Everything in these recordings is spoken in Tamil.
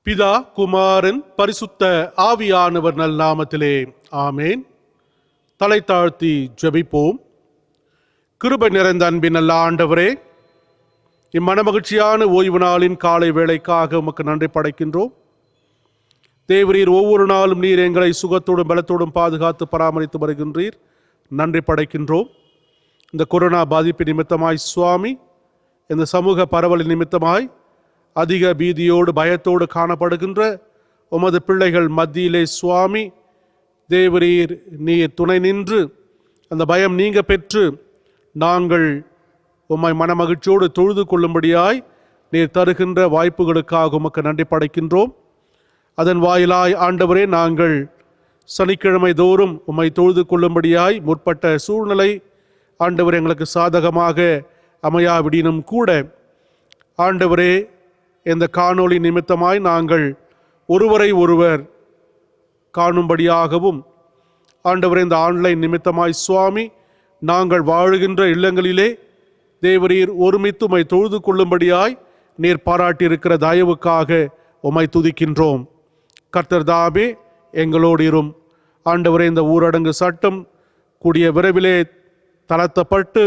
பிதா, குமாரன், பரிசுத்த ஆவியானவர் நல்நாமத்திலே ஆமேன். தலை தாழ்த்தி ஜெபிப்போம். கிருபை நிறைந்த அன்பின் நல்ல ஆண்டவரே, இம்மனமகிழ்ச்சியான ஓய்வு நாளின் காலை வேளைக்காக உமக்கு நன்றி படைக்கின்றோம். தேவரீர் ஒவ்வொரு நாளும் நீர் எங்களை சுகத்தோடும் பலத்தோடும் பாதுகாத்து பராமரித்து வருகின்றீர். நன்றி படைக்கின்றோம். இந்த கொரோனா பாதிப்பு நிமித்தமாய் சுவாமி, இந்த சமூக பரவல் நிமித்தமாய் அதிக பீதியோடு பயத்தோடு காணப்படுகின்ற உமது பிள்ளைகள் மத்தியிலே சுவாமி, தேவரீர் நீர் துணை நின்று அந்த பயம் நீங்க பெற்று நாங்கள் உம்மை மனமகிழ்ச்சியோடு தொழுது கொள்ளும்படியாய் நீர் தருகின்ற வாய்ப்புகளுக்காக உமக்கு நன்றி படைக்கின்றோம். அதன் வாயிலாய் ஆண்டவரே, நாங்கள் சனிக்கிழமை தோறும் உம்மை தொழுது கொள்ளும்படியாய் முற்பட்ட சூழ்நிலை ஆண்டவர் எங்களுக்கு சாதகமாக அமையாவிடினும் கூட ஆண்டவரே, இந்த காணொளி நிமித்தமாய் நாங்கள் ஒருவரை ஒருவர் காணும்படியாகவும் ஆண்டவரே, இந்த ஆன்லைன் நிமித்தமாய் சுவாமி நாங்கள் வாழுகின்ற இல்லங்களிலே தேவரீர் ஒருமித்து உம்மை தொழுது கொள்ளும்படியாய் நீர் பாராட்டியிருக்கிற தயவுக்காக உம்மை துதிக்கின்றோம். கர்த்தர் தாமே எங்களோடு இரும். ஆண்டவரே, இந்த ஊரடங்கு சட்டம் கூடிய விரைவிலே தளர்த்தப்பட்டு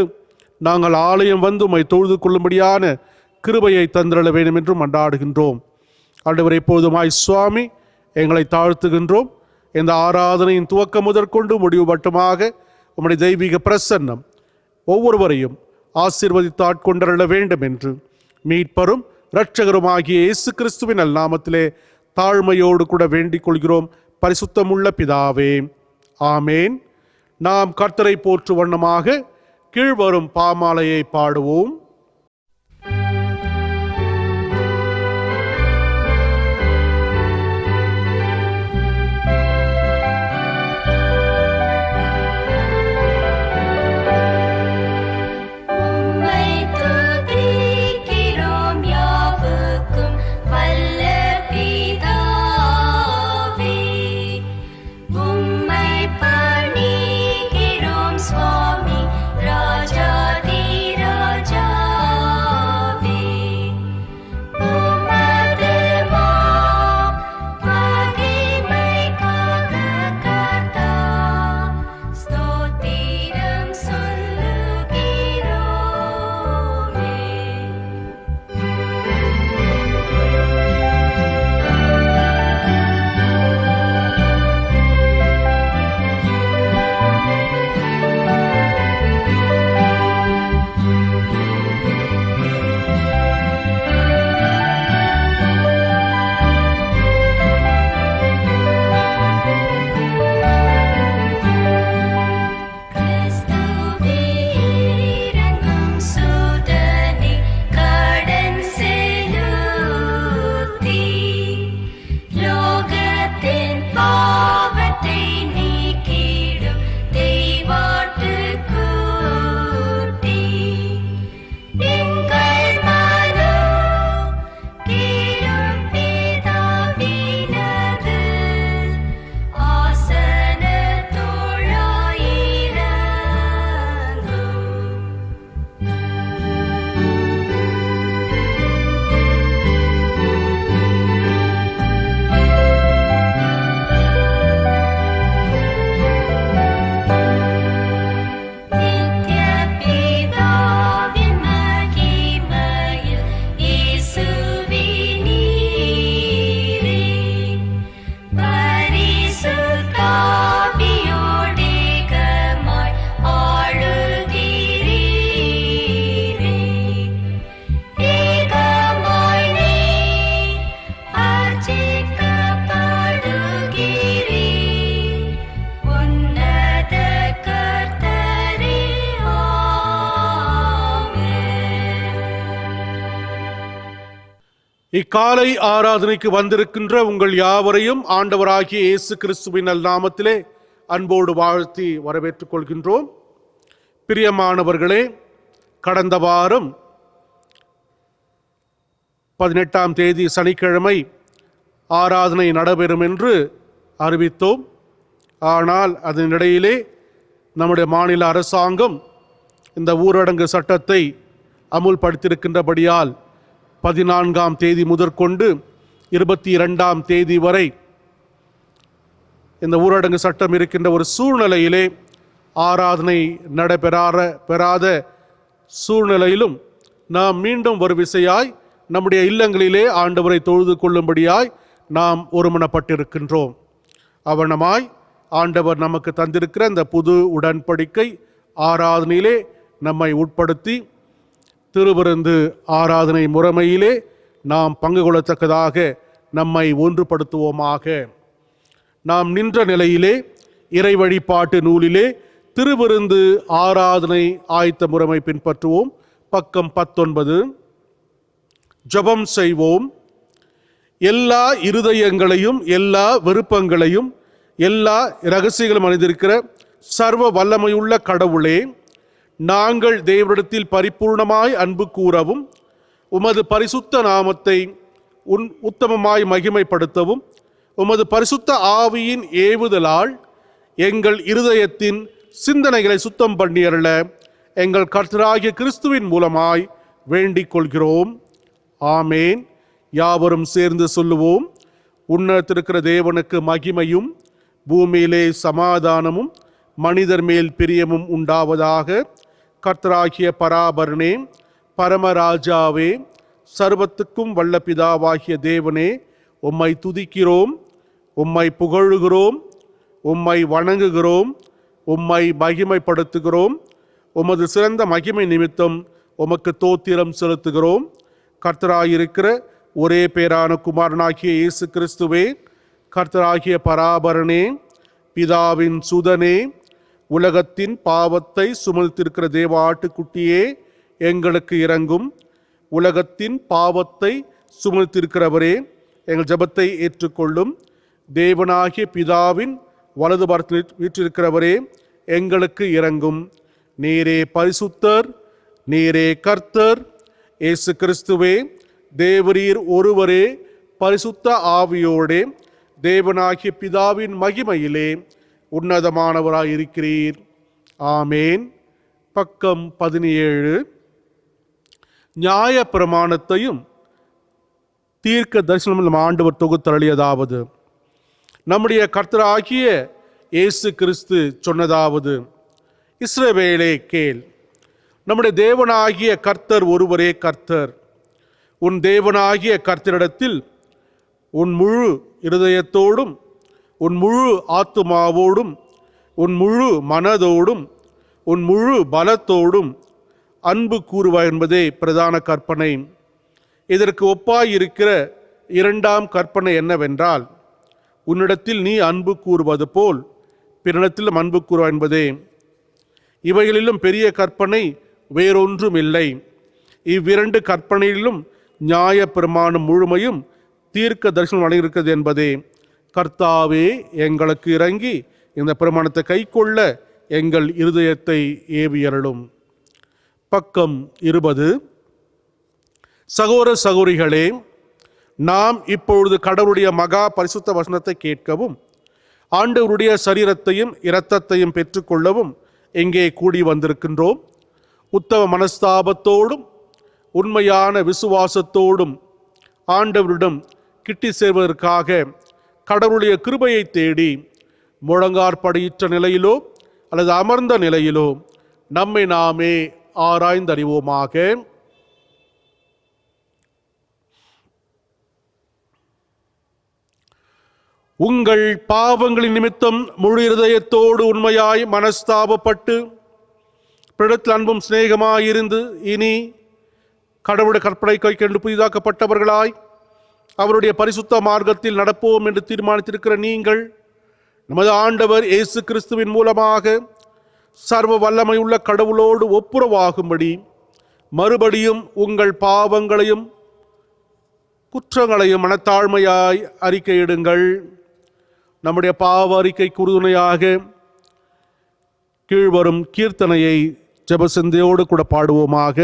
நாங்கள் ஆலயம் வந்து உம்மை தொழுது கொள்ளும்படியான கிருபையை தந்திரள வேண்டும் என்றும் மன்றாடுகின்றோம். ஆண்டவரே, எப்போதுமாய் சுவாமி எங்களை தாழ்த்துகின்றோம். இந்த ஆராதனையின் துவக்கம் முதற்கொண்டு முடிவு மட்டுமாக உம்முடைய தெய்வீக பிரசன்னம் ஒவ்வொருவரையும் ஆசீர்வதித்து ஆட்கொண்டருள வேண்டும் என்று மீட்பரும் இரட்சகருமாகிய இயேசு கிறிஸ்துவின் நாமத்திலே தாழ்மையோடு கூட வேண்டிக் கொள்கிறோம். பரிசுத்தமுள்ள பிதாவே, ஆமேன். நாம் கர்த்தரை போற்று வண்ணமாக கீழ்வரும் பாமாலையை பாடுவோம். இக்காலை ஆராதனைக்கு வந்திருக்கின்ற உங்கள் யாவரையும் ஆண்டவராகிய இயேசு கிறிஸ்துவின் நாமத்திலே அன்போடு வாழ்த்தி வரவேற்றுக் கொள்கின்றோம். பிரியமானவர்களே, கடந்த வாரம் 18ஆம் தேதி சனிக்கிழமை ஆராதனை நடைபெறும் என்று அறிவித்தோம். ஆனால் அதனிடையிலே நம்முடைய மாநில அரசாங்கம் இந்த ஊரடங்கு சட்டத்தை அமுல்படுத்தியிருக்கின்றபடியால் 14ஆம் தேதி முதற்கொண்டு 22ஆம் தேதி வரை இந்த ஊரடங்கு சட்டம் இருக்கின்ற ஒரு சூழ்நிலையிலே ஆராதனை பெறாத சூழ்நிலையிலும் நாம் மீண்டும் ஒரு விசையாய் நம்முடைய இல்லங்களிலே ஆண்டவரை தொழுது கொள்ளும்படியாய் நாம் ஒருமனப்பட்டிருக்கின்றோம். அவனமாய் ஆண்டவர் நமக்கு தந்திருக்கிற இந்த புது உடன்படிக்கை ஆராதனையிலே நம்மை உட்படுத்தி திருவிருந்து ஆராதனை முறைமையிலே நாம் பங்கு கொள்ளத்தக்கதாக நம்மை ஒன்றுபடுத்துவோமாக. நாம் நின்ற நிலையிலே இறை வழிபாட்டு நூலிலே திருவிருந்து ஆராதனை ஆயத்த முறைமை பின்பற்றுவோம். பக்கம் 19. ஜெபம் செய்வோம். எல்லா இருதயங்களையும் எல்லா விருப்பங்களையும் எல்லா இரகசியங்களும் அறிந்திருக்கிற சர்வ வல்லமையுள்ள கடவுளே, நாங்கள் தேவனிடத்தில் பரிபூர்ணமாய் அன்பு கூறவும் உமது பரிசுத்த நாமத்தை உத்தமமாய் மகிமைப்படுத்தவும் உமது பரிசுத்த ஆவியின் ஏவுதலால் எங்கள் இருதயத்தின் சிந்தனைகளை சுத்தம் பண்ணியருள எங்கள் கர்த்தராகிய கிறிஸ்துவின் மூலமாய் வேண்டிக் கொள்கிறோம். ஆமேன். யாவரும் சேர்ந்து சொல்லுவோம். உன்னதத்திருக்கிற தேவனுக்கு மகிமையும் பூமியிலே சமாதானமும் மனிதர் மேல் பிரியமும் உண்டாவதாக. கர்த்தராகிய பராபரனே, பரமராஜாவே, சர்வத்துக்கும் வல்ல பிதாவாகிய தேவனே, உம்மை துதிக்கிறோம், உம்மை புகழுகிறோம், உம்மை வணங்குகிறோம், உம்மை மகிமைப்படுத்துகிறோம். உமது சிறந்த மகிமை நிமித்தம் உமக்கு தோத்திரம் செலுத்துகிறோம். கர்த்தராயிருக்கிற ஒரே பேரான குமாரனாகிய இயேசு கிறிஸ்துவே, கர்த்தராகிய பராபரனே, பிதாவின் சுதனே, உலகத்தின் பாவத்தை சுமந்திருக்கிற தேவ ஆட்டுக்குட்டியே, எங்களுக்கு இரங்கும். உலகத்தின் பாவத்தை சுமந்திருக்கிறவரே, எங்கள் ஜெபத்தை ஏற்றுக்கொள்ளும். தேவனாகிய பிதாவின் வலது பாரத்தில் வீற்றிருக்கிறவரே, எங்களுக்கு இரங்கும். நீரே பரிசுத்தர், நீரே கர்த்தர். இயேசு கிறிஸ்துவே, தேவரீர் ஒருவரே பரிசுத்த ஆவியோடே தேவனாகிய பிதாவின் மகிமையிலே உன்னதமானவராயிருக்கிறீர். ஆமேன். பக்கம் 17. நியாய பிரமாணத்தையும் தீர்க்க தரிசனம் ஆண்டவர் தொகுத்தருளியதாவது. நம்முடைய கர்த்தராகிய இயேசு கிறிஸ்து சொன்னதாவது, இஸ்ரவேலே கேள், நம்முடைய தேவனாகிய கர்த்தர் ஒருவரே கர்த்தர். உன் தேவனாகிய கர்த்தரிடத்தில் உன் முழு இருதயத்தோடும் உன் முழு ஆத்துமாவோடும் உன் முழு மனதோடும் உன் முழு பலத்தோடும் அன்பு கூறுவாய் என்பதே பிரதான கற்பனை. இதற்கு ஒப்பாயிருக்கிற இரண்டாம் கற்பனை என்னவென்றால், உன்னிடத்தில் நீ அன்பு கூறுவது போல் பிறனிடத்திலும் அன்பு கூறுவாய் என்பதே. இவைகளிலும் பெரிய கற்பனை வேறொன்றும் இல்லை. இவ்விரண்டு கற்பனையிலும் நியாய பிரமாணம் முழுமையும் தீர்க்க தரிசனம் அடங்கியிருக்கிறது என்பதே. கர்த்தாவே, எங்களுக்கு இறங்கி இந்த பிரமாணத்தை கைக்கொள்ள எங்கள் இருதயத்தை ஏவியருளும். பக்கம் 20. சகோதர சகோதரிகளே, நாம் இப்பொழுது கடவுளுடைய மகா பரிசுத்த வசனத்தை கேட்கவும் ஆண்டவருடைய சரீரத்தையும் இரத்தத்தையும் பெற்றுக்கொள்ளவும் இங்கே கூடி வந்திருக்கின்றோம். உத்தம மனஸ்தாபத்தோடும் உண்மையான விசுவாசத்தோடும் ஆண்டவரிடம் கிட்டி சேர்வதற்காக கடவுளுடைய கிருபையை தேடி முழங்காற்படியிட்ட நிலையிலோ அல்லது அமர்ந்த நிலையிலோ நம்மை நாமே ஆராய்ந்தறிவோமாக. உங்கள் பாவங்களின் நிமித்தம் முழு இருதயத்தோடு உண்மையாய் மனஸ்தாபப்பட்டு பிறத்தில் அன்பும் சிநேகமாயிருந்து இனி கடவுளுடைய கற்பனை கைக்கொண்டு புதிதாக்கப்பட்டவர்களாய் அவருடைய பரிசுத்த மார்க்கத்தில் நடப்போம் என்று தீர்மானித்திருக்கிற நீங்கள் நமது ஆண்டவர் இயேசு கிறிஸ்துவின் மூலமாக சர்வ வல்லமை உள்ள கடவுளோடு ஒப்புரவாகும்படி மறுபடியும் உங்கள் பாவங்களையும் குற்றங்களையும் மனத்தாழ்மையாய் அறிக்கையிடுங்கள். நம்முடைய பாவ அறிக்கை உறுதுணையாக கீழ்வரும் கீர்த்தனையை ஜெபசிந்தையோடு கூட பாடுவோமாக.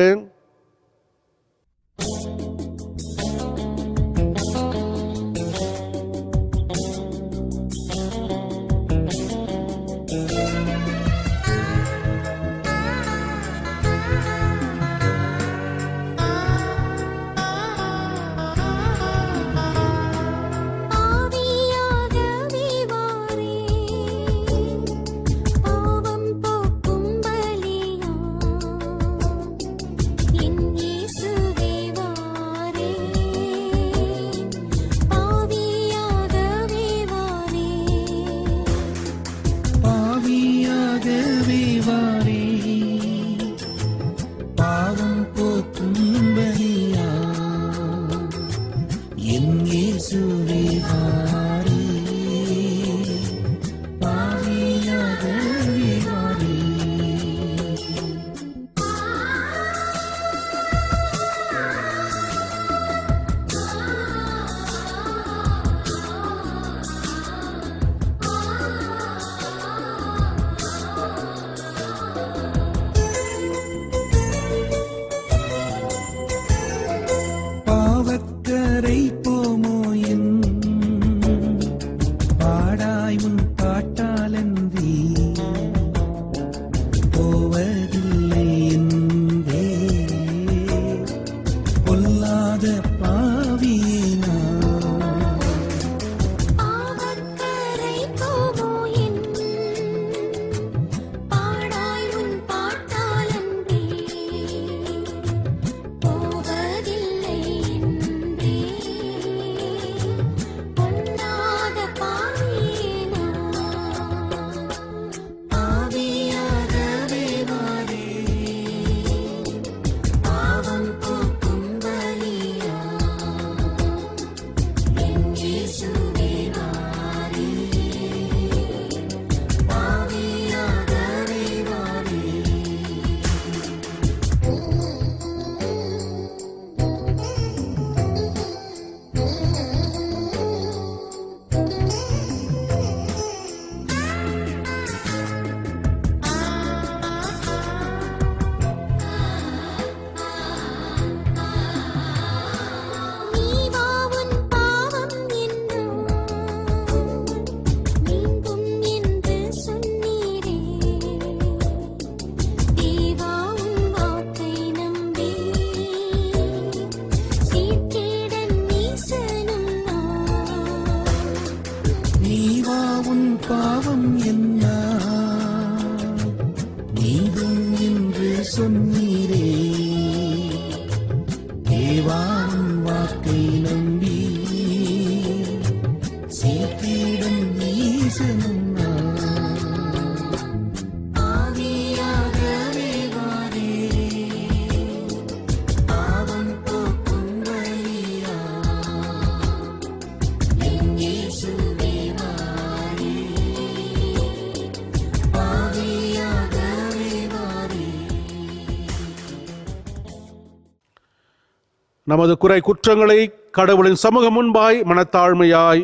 நமது குறை குற்றங்களை கடவுளின் சமூகம் முன்பாய் மனத்தாழ்மையாய்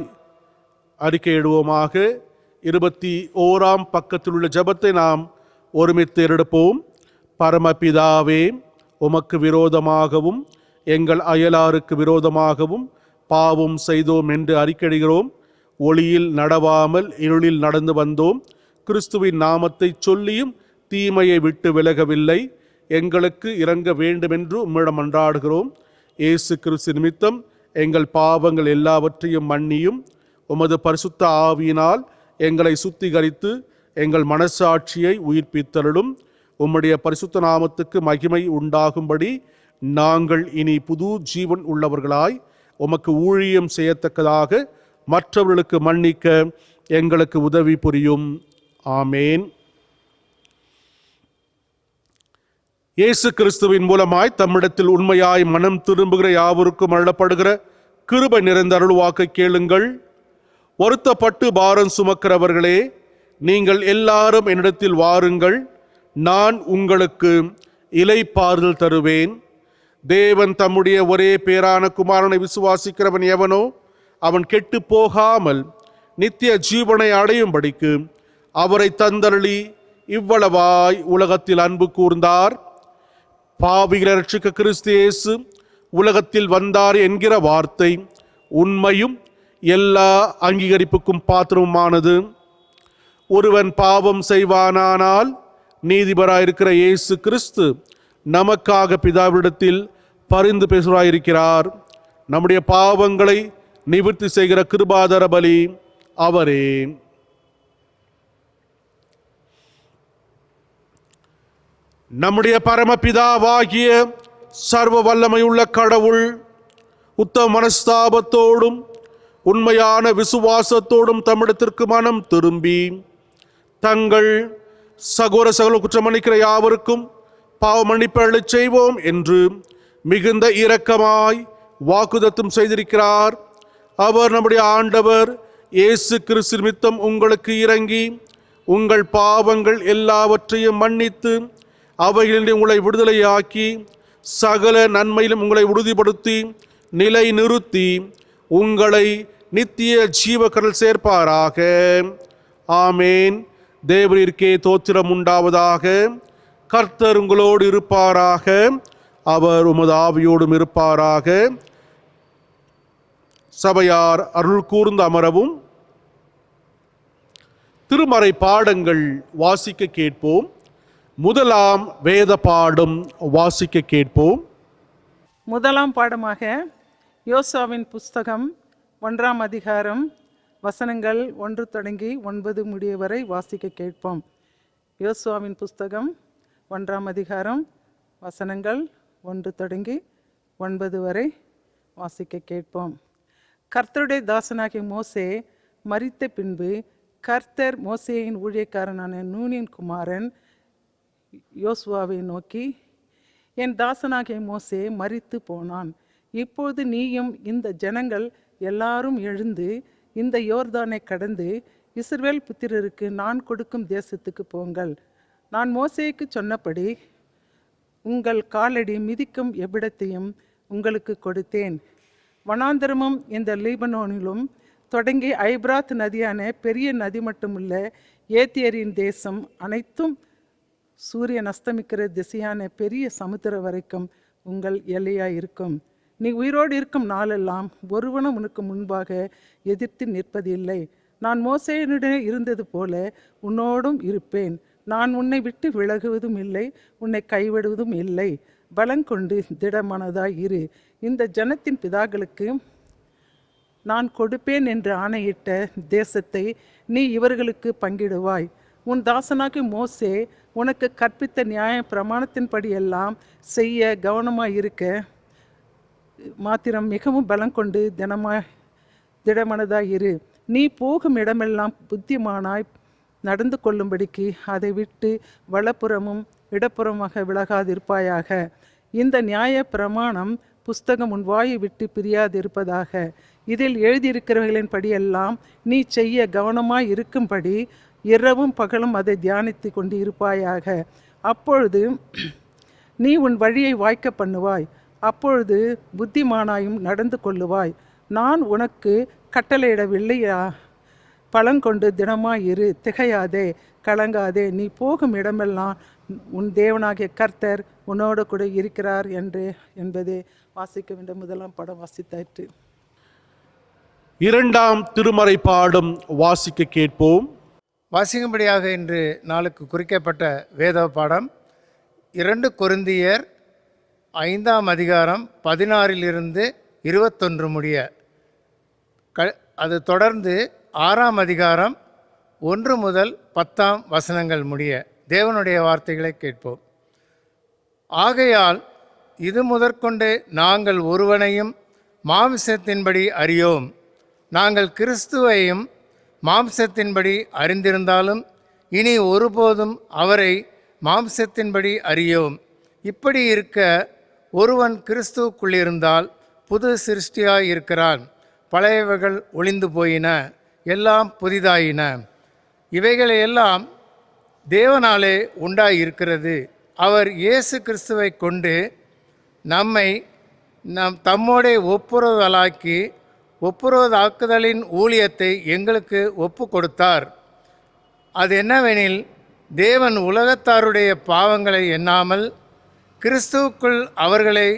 அறிக்கையிடுவோமாக. 21ஆம் பக்கத்தில் உள்ள ஜெபத்தை நாம் ஒருமித்து எடுப்போம். பரமபிதாவே, உமக்கு விரோதமாகவும் எங்கள் அயலாருக்கு விரோதமாகவும் பாவம் செய்தோம் என்று அறிக்கையிடுகிறோம். ஒளியில் நடவாமல் இருளில் நடந்து வந்தோம். கிறிஸ்துவின் நாமத்தை சொல்லியும் தீமையை விட்டு விலகவில்லை. எங்களுக்கு இரங்க வேண்டுமென்று உம்மிடம் மன்றாடுகிறோம். இயேசு கிறிஸ்து நிமித்தம் எங்கள் பாவங்கள் எல்லாவற்றையும் மன்னியும். உமது பரிசுத்த ஆவியினால் எங்களை சுத்திகரித்து எங்கள் மனசாட்சியை உயிர்ப்பித்தருளும். உம்முடைய பரிசுத்த நாமத்துக்கு மகிமை உண்டாகும்படி நாங்கள் இனி புது ஜீவன் உள்ளவர்களாய் உமக்கு ஊழியம் செய்யத்தக்கதாக மற்றவர்களுக்கு மன்னிக்க எங்களுக்கு உதவி புரியும். ஆமேன். இயேசு கிறிஸ்துவின் மூலமாய் தம்மிடத்தில் உண்மையாய் மனம் திரும்புகிற யாவருக்கும் அருளப்படுகிற கிருபை நிறைந்த அருள்வாக்கை கேளுங்கள். வருத்தப்பட்டு பாரம் சுமக்கிறவர்களே, நீங்கள் எல்லாரும் என்னிடத்தில் வாருங்கள், நான் உங்களுக்கு இளைப்பாறுதல் தருவேன். தேவன் தம்முடைய ஒரே பேரான குமாரனை விசுவாசிக்கிறவன் எவனோ அவன் கெட்டு போகாமல் நித்திய ஜீவனை அடையும்படிக்கு அவரை தந்தருளி இவ்வளவாய் உலகத்தில் அன்பு கூர்ந்தார். பாவிகளை ரட்சிக்க கிறிஸ்து இயேசு உலகத்தில் வந்தார் என்கிற வார்த்தை உண்மையும் எல்லா அங்கீகரிப்புக்கும் பாத்திரமானது. ஒருவன் பாவம் செய்வானானால் நீதிபராயிருக்கிற இயேசு கிறிஸ்து நமக்காக பிதாவிடத்தில் பரிந்து பேசுகிறார். நம்முடைய பாவங்களை நிவர்த்தி செய்கிற கிருபாதர பலி அவரே. நம்முடைய பரமபிதாவாகிய சர்வ வல்லமையுள்ள கடவுள் உத்தம மனஸ்தாபத்தோடும் உண்மையான விசுவாசத்தோடும் தம்மிடத்திற்கு மனம் திரும்பி தங்கள் சகோதர குற்றமன்னிக்கிற யாவருக்கும் பாவ மன்னிப்பை செய்வோம் என்று மிகுந்த இரக்கமாய் வாக்குதத்தம் செய்திருக்கிறார். அவர் நம்முடைய ஆண்டவர் இயேசு கிறிஸ்து நிமித்தம் உங்களுக்கு இறங்கி உங்கள் பாவங்கள் எல்லாவற்றையும் மன்னித்து அவைகளில் உங்களை விடுதலையாக்கி சகல நன்மையிலும் உங்களை உறுதிப்படுத்தி நிலை நிறுத்தி உங்களை நித்திய ஜீவக்கடல் சேர்ப்பாராக. ஆமேன். தேவரிற்கே தோத்திரம் உண்டாவதாக. கர்த்தர் உங்களோடு இருப்பாராக. அவர் உமது ஆவியோடும் இருப்பாராக. சபையார் அருள் கூர்ந்து அமரவும். திருமறை பாடங்கள் வாசிக்க கேட்போம். முதலாம் வேத பாடம் வாசிக்க கேட்போம். முதலாம் பாடமாக யோசுவாவின் புஸ்தகம் 1ஆம் அதிகாரம் வசனங்கள் 1 தொடங்கி 9 முடிய வரை வாசிக்க கேட்போம். யோசுவாவின் புஸ்தகம் 1ஆம் அதிகாரம் வசனங்கள் 1 தொடங்கி 9 வரை வாசிக்க கேட்போம். கர்த்தருடைய தாசனாகிய மோசே மரித்த பின்பு கர்த்தர் மோசேயின் ஊழியக்காரனான நூனின் குமாரன் யோசுவாவை நோக்கி, என் தாசனாகிய மோசே மரித்து போனான். இப்போது நீயும் இந்த ஜனங்கள் எல்லாரும் எழுந்து இந்த யோர்தானை கடந்து இஸ்ரவேல் புத்திரருக்கு நான் கொடுக்கும் தேசத்துக்கு போங்கள். நான் மோசேக்கு சொன்னபடி உங்கள் காலடி மிதிக்கும் எவ்விடத்தையும் உங்களுக்கு கொடுத்தேன். வனாந்தரமும் இந்த லீபனோனிலும் தொடங்கி ஐப்ராத் நதியான பெரிய நதி மட்டுமுள்ள ஏத்தியரின் தேசம் அனைத்தும் சூரியன் அஸ்தமிக்கிற திசையான பெரிய சமுத்திரம் வரைக்கும் உங்கள் எல்லையாயிருக்கும். நீ உயிரோடு இருக்கும் நாளெல்லாம் ஒருவனும் உனக்கு முன்பாக எதிர்த்து நிற்பதில்லை. நான் மோசேயினுடன் இருந்தது போல உன்னோடும் இருப்பேன். நான் உன்னை விட்டு விலகுவதும் இல்லை, உன்னை கைவிடுவதும் இல்லை. பலங்கொண்டு திடமானதாய் இரு. இந்த ஜனத்தின் பிதாக்களுக்கு நான் கொடுப்பேன் என்று ஆணையிட்ட தேசத்தை நீ இவர்களுக்கு பங்கிடுவாய். உன் தாசனாகி மோசே உனக்கு கற்பித்த நியாய பிரமாணத்தின்படி எல்லாம் செய்ய கவனமாய் இருக்க மாத்திரம் மிகவும் பலங்கொண்டு திடமனதாய் இரு. நீ போகும் இடமெல்லாம் புத்திமானாய் நடந்து கொள்ளும்படிக்கு அதை விட்டு வலப்புறமும் இடப்புறமாக விலகாதிருப்பாயாக. இந்த நியாய பிரமாணம் புஸ்தகம் உன் வாயை விட்டு பிரியாதிருப்பதாக. இதில் எழுதியிருக்கிறவர்களின் படியெல்லாம் நீ செய்ய கவனமாய் இருக்கும்படி இரவும் பகலும் அதை தியானித்து கொண்டு இருப்பாயாக. அப்பொழுது நீ உன் வழியை வாய்க்க பண்ணுவாய். அப்பொழுது புத்திமானாயும் நடந்து கொள்ளுவாய். நான் உனக்கு கட்டளையிடவில்லையா? பலங்கொண்டு தினமாயிரு, திகையாதே, கலங்காதே. நீ போகும் இடமெல்லாம் உன் தேவனாகிய கர்த்தர் உன்னோடு கூட இருக்கிறார் என்பதே வாசிக்க வேண்டிய முதலாம் படம் வாசித்தாயிற்று. இரண்டாம் திருமறை பாடம் வாசிக்க கேட்போம். வாசிக்கும்படியாக இன்று நாளுக்கு குறிக்கப்பட்ட வேத பாடம் 2 கொரிந்தியர் 5ஆம் அதிகாரம் 16 21 முடிய. அது தொடர்ந்து 6ஆம் அதிகாரம் 1 முதல் 10ஆம் வசனங்கள் முடிய தேவனுடைய வார்த்தைகளை கேட்போம். ஆகையால் இது முதற்கொண்டு நாங்கள் ஒருவனையும் மாம்சத்தின்படி அறியோம். நாங்கள் கிறிஸ்துவையும் மாம்சத்தின்படி அறிந்திருந்தாலும் இனி ஒருபோதும் அவரை மாம்சத்தின்படி அறியோம். இப்படி இருக்க ஒருவன் கிறிஸ்துவுக்குள்ளிருந்தால் புது சிருஷ்டியாய் இருக்கிறான். பழையவைகள் ஒளிந்து போயின, எல்லாம் புதிதாயின. இவைகளையெல்லாம் தேவனாலே உண்டாயிருக்கிறது. அவர் இயேசு கிறிஸ்துவை கொண்டு நம்மை தம்மோடே ஒப்புரவாக்கி ஒப்புரவாக்குதலின் ஊழியத்தை எங்களுக்கு ஒப்பு கொடுத்தார். அது என்னவெனில், தேவன் உலகத்தாருடைய பாவங்களை எண்ணாமல் கிறிஸ்துவுக்குள் அவர்களை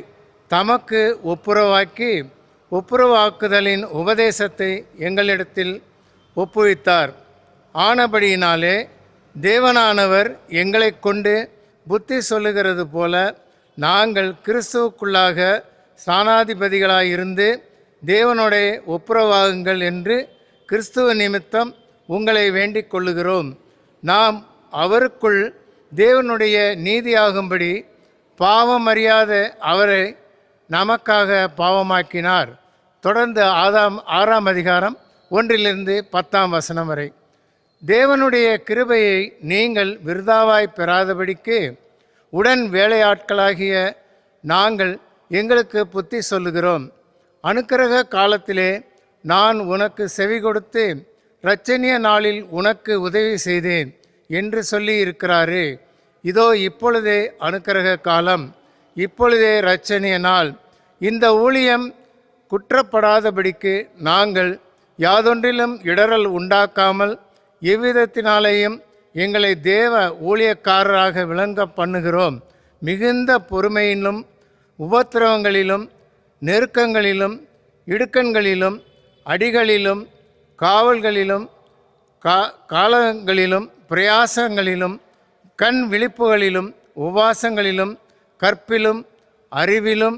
தமக்கு ஒப்புரவாக்கி ஒப்புரவாக்குதலின் உபதேசத்தை எங்களிடத்தில் ஒப்புவித்தார். ஆனபடியினாலே தேவனானவர் எங்களை கொண்டு புத்தி சொல்லுகிறது போல நாங்கள் கிறிஸ்துவுக்குள்ளாக ஸ்தானாதிபதிகளாயிருந்து தேவனுடைய ஒப்புரவாகுங்கள் என்று கிறிஸ்துவ நிமித்தம் உங்களை வேண்டிக் கொள்ளுகிறோம். நாம் அவருக்குள் தேவனுடைய நீதியாகும்படி பாவம் அறியாத அவரை நமக்காக பாவமாக்கினார். தொடர்ந்து 6ஆம் அதிகாரம் 1-10ஆம் வசனம் வரை. தேவனுடைய கிருபையை நீங்கள் விருதாவாய் பெறாதபடிக்கு உடன் வேலையாட்களாகிய நாங்கள் எங்களுக்கு புத்தி சொல்லுகிறோம். அனுக்கிரக காலத்திலே நான் உனக்கு செவி கொடுத்து இரட்சணிய நாளில் உனக்கு உதவி செய்தேன் என்று சொல்லி இருக்கிறாரே. இதோ இப்பொழுதே அனுக்கிரக காலம், இப்பொழுதே இரட்சணிய நாள். இந்த ஊழியம் குற்றப்படாதபடிக்கு நாங்கள் யாதொன்றிலும் இடறல் உண்டாக்காமல் எவ்விதத்தினாலேயும் எங்களை தேவ ஊழியக்காரராக விளங்க பண்ணுகிறோம். மிகுந்த பொறுமையிலும் உபத்திரவங்களிலும் நெருக்கங்களிலும் இடுக்கண்களிலும் அடிகளிலும் காவல்களிலும் காலங்களிலும் பிரயாசங்களிலும் கண் விழிப்புகளிலும் உபவாசங்களிலும் கற்பிலும் அறிவிலும்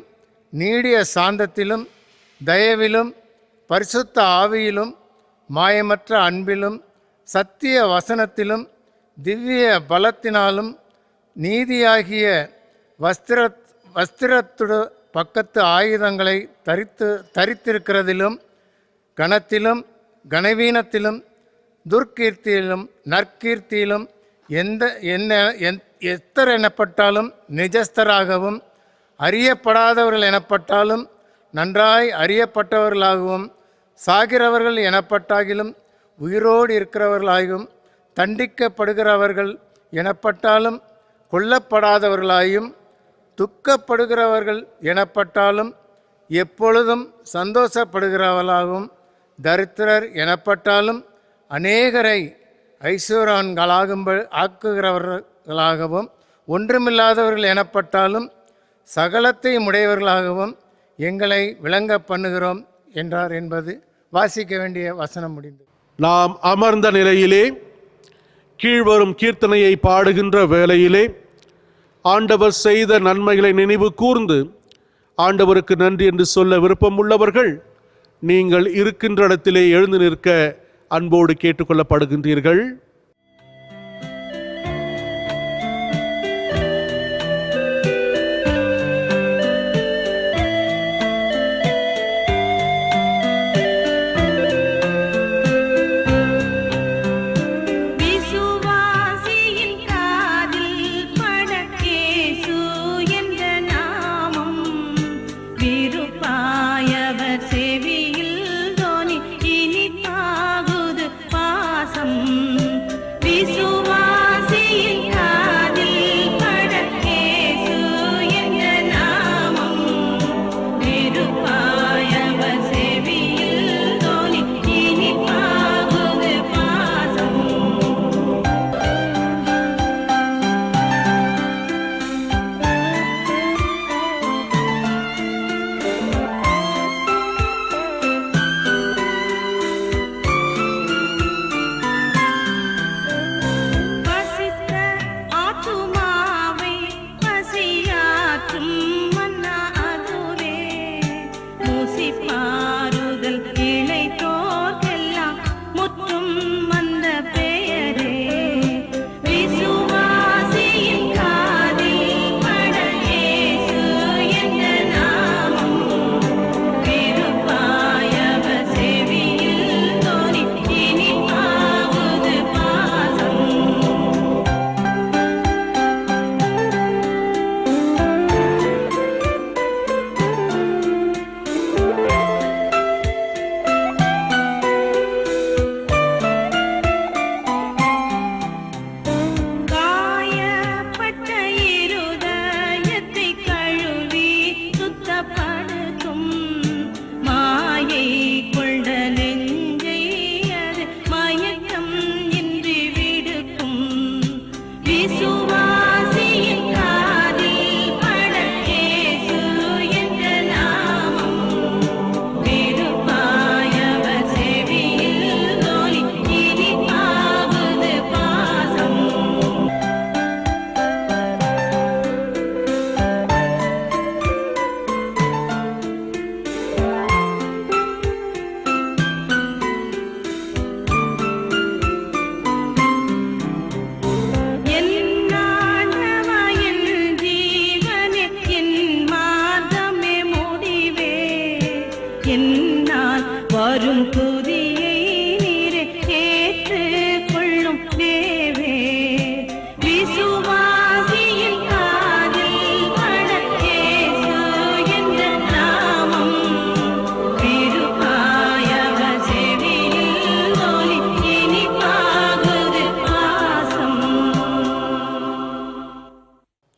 நீடிய சாந்தத்திலும் தயவிலும் பரிசுத்த ஆவியிலும் மாயமற்ற அன்பிலும் சத்திய வசனத்திலும் திவ்ய பலத்தினாலும் நீதியாகிய வஸ்திரத்துட பக்கத்து ஆயுதங்களை தரித்திருக்கிறதிலும் கணத்திலும் கனவீனத்திலும் துர்க்கீர்த்தியிலும் நற்கீர்த்தியிலும் எத்தர் எனப்பட்டாலும் நிஜஸ்தராகவும் அறியப்படாதவர்கள் எனப்பட்டாலும் நன்றாய் அறியப்பட்டவர்களாகவும் சாகிறவர்கள் எனப்பட்டாகிலும் உயிரோடு இருக்கிறவர்களாயும் தண்டிக்கப்படுகிறவர்கள் எனப்பட்டாலும் கொல்லப்படாதவர்களாயும் துக்கப்படுகிறவர்கள் எனப்பட்டாலும் எப்பொழுதும் சந்தோஷப்படுகிறவர்களாகவும் தரித்திரர் எனப்பட்டாலும் அநேகரை ஆக்குகிறவர்களாகவும் ஒன்றுமில்லாதவர்கள் எனப்பட்டாலும் சகலத்தையும் உடையவர்களாகவும் எங்களை விளங்க பண்ணுகிறோம் என்றார் என்பது வாசிக்க வேண்டிய வசனம் முடிந்தது. நாம் அமர்ந்த நிலையிலே கீழ்வரும் கீர்த்தனையை பாடுகின்ற வேளையிலே ஆண்டவர் செய்த நன்மைகளை நினைவு கூர்ந்து ஆண்டவருக்கு நன்றி என்று சொல்ல விருப்பம் உள்ளவர்கள் நீங்கள் இருக்கின்ற இடத்திலே எழுந்து நிற்க அன்போடு கேட்டுக்கொள்ளப்படுகின்றீர்கள். செவியில் தோனி இனிப்பாகுது பாசம்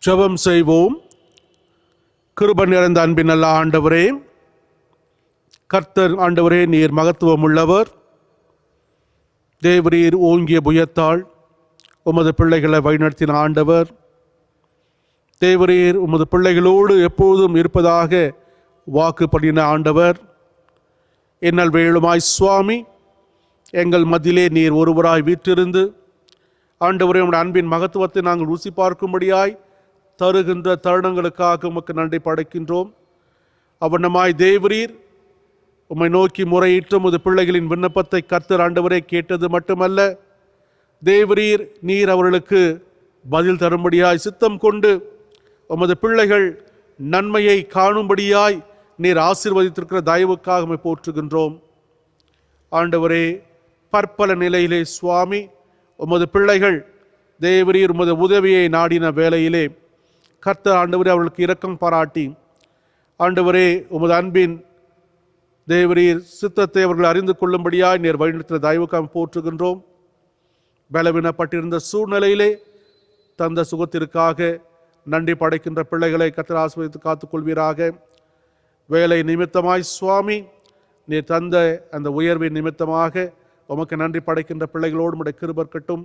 ஜெபம் செய்வோம். கிருபை நிறைந்த அன்பின் நல்ல ஆண்டவரே, கர்த்தர் ஆண்டவரே, நீர் மகத்துவம் உள்ளவர். தேவரீர் ஓங்கிய புயத்தால் உமது பிள்ளைகளை வழிநடத்தின ஆண்டவர். தேவரீர் உமது பிள்ளைகளோடு எப்போதும் இருப்பதாக வாக்கு பண்ணின ஆண்டவர். என்னல் வேளுமாய் சுவாமி, எங்கள் மத்தியிலே நீர் ஒருவராய் வீற்றிருந்து ஆண்டவரே, உம்முடைய அன்பின் மகத்துவத்தை நாங்கள் ருசி பார்க்கும்படியாய் தருகின்ற தருணங்களுக்காக உமக்கு நன்றி படைக்கின்றோம். அவனமாய் தேவரீர் உம்மை நோக்கி முறையிட்டு உமது பிள்ளைகளின் விண்ணப்பத்தை கர்த்தர் ஆண்டவரே கேட்டது மட்டுமல்ல, தேவரீர் நீர் அவர்களுக்கு பதில் தரும்படியாய் சித்தம் கொண்டு உமது பிள்ளைகள் நன்மையை காணும்படியாய் நீர் ஆசீர்வதித்திருக்கிற தயவுக்காக உம்மை போற்றுகின்றோம். ஆண்டவரே, பற்பல நிலையிலே சுவாமி உமது பிள்ளைகள் தேவரீர் உமது உதவியை நாடின வேளையிலே கர்த்தர் ஆண்டவரே அவர்களுக்கு இரக்கம் பாராட்டி ஆண்டவரே உமது அன்பின் தேவரீர் சித்தத்தை அவர்கள் அறிந்து கொள்ளும்படியாய் நீர் வழிநடத்தின தயவுக்காக போற்றுகின்றோம். பலவீனப்பட்டிருந்த சூழ்நிலையிலே தந்த சுகத்திற்காக நன்றி படைக்கின்ற பிள்ளைகளை கர்த்தர் ஆசீர்வதித்து காத்துக்கொள்வீராக. வேலை நிமித்தமாய் சுவாமி நீர் தந்த அந்த உயர்வின் நிமித்தமாக உமக்கு நன்றி படைக்கின்ற பிள்ளைகளோடு உம்முடைய கிருபை இருக்கட்டும்.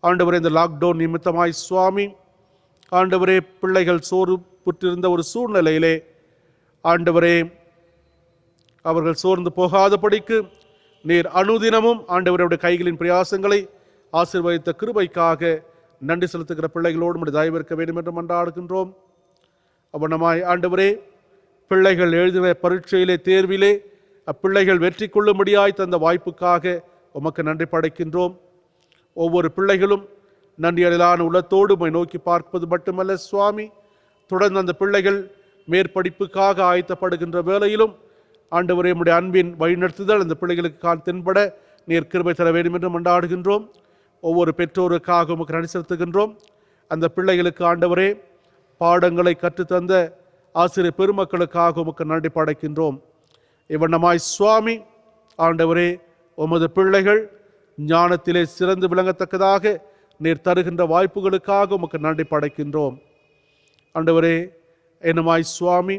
ஆண்டவரே, இந்த லாக்டவுன் நிமித்தமாய் சுவாமி ஆண்டவரே, பிள்ளைகள் சோறு புற்றிருந்த ஒரு சூழ்நிலையிலே ஆண்டவரே அவர்கள் சோர்ந்து போகாதபடிக்கு நீர் அனுதினமும் ஆண்டவருடைய கைகளின் பிரயாசங்களை ஆசீர்வதித்த கிருபைக்காக நன்றி செலுத்துகிற பிள்ளைகளோடு உம்முடைய தயவு இருக்க வேண்டும் என்று மன்றாடுகின்றோம். அவனமாய் ஆண்டவரே, பிள்ளைகள் எழுதின பரீட்சையிலே தேர்விலே அப்பிள்ளைகள் வெற்றி கொள்ளும்படியாய் தந்த வாய்ப்புக்காக உமக்கு நன்றி படைக்கின்றோம். ஒவ்வொரு பிள்ளைகளும் நன்றி அடையலான உள்ளத்தோடு உம்மை நோக்கி பார்ப்பது மட்டுமல்ல சுவாமி, தொடர்ந்து அந்த பிள்ளைகள் மேற்படிப்புக்காக ஆயத்தப்படுகின்ற வேளையிலும் ஆண்டவரே உம்முடைய அன்பின் வழிநடத்துதல் அந்த பிள்ளைகளுக்கு தென்பட நீர் கிருபை தர வேண்டும் என்று மன்றாடுகின்றோம். ஒவ்வொரு பெற்றோருக்காக உமக்கு நன்றி செலுத்துகின்றோம். அந்த பிள்ளைகளுக்கு ஆண்டவரே பாடங்களை கற்றுத்தந்த ஆசிரியர் பெருமக்களுக்காக உமக்கு நன்றி படைக்கின்றோம். இவ்வண்ணமாய் சுவாமி ஆண்டவரே, உமது பிள்ளைகள் ஞானத்திலே சிறந்து விளங்கத்தக்கதாக நீர் தருகின்ற வாய்ப்புகளுக்காக உமக்கு நன்றி படைக்கின்றோம். ஆண்டவரே, என்னமாய் சுவாமி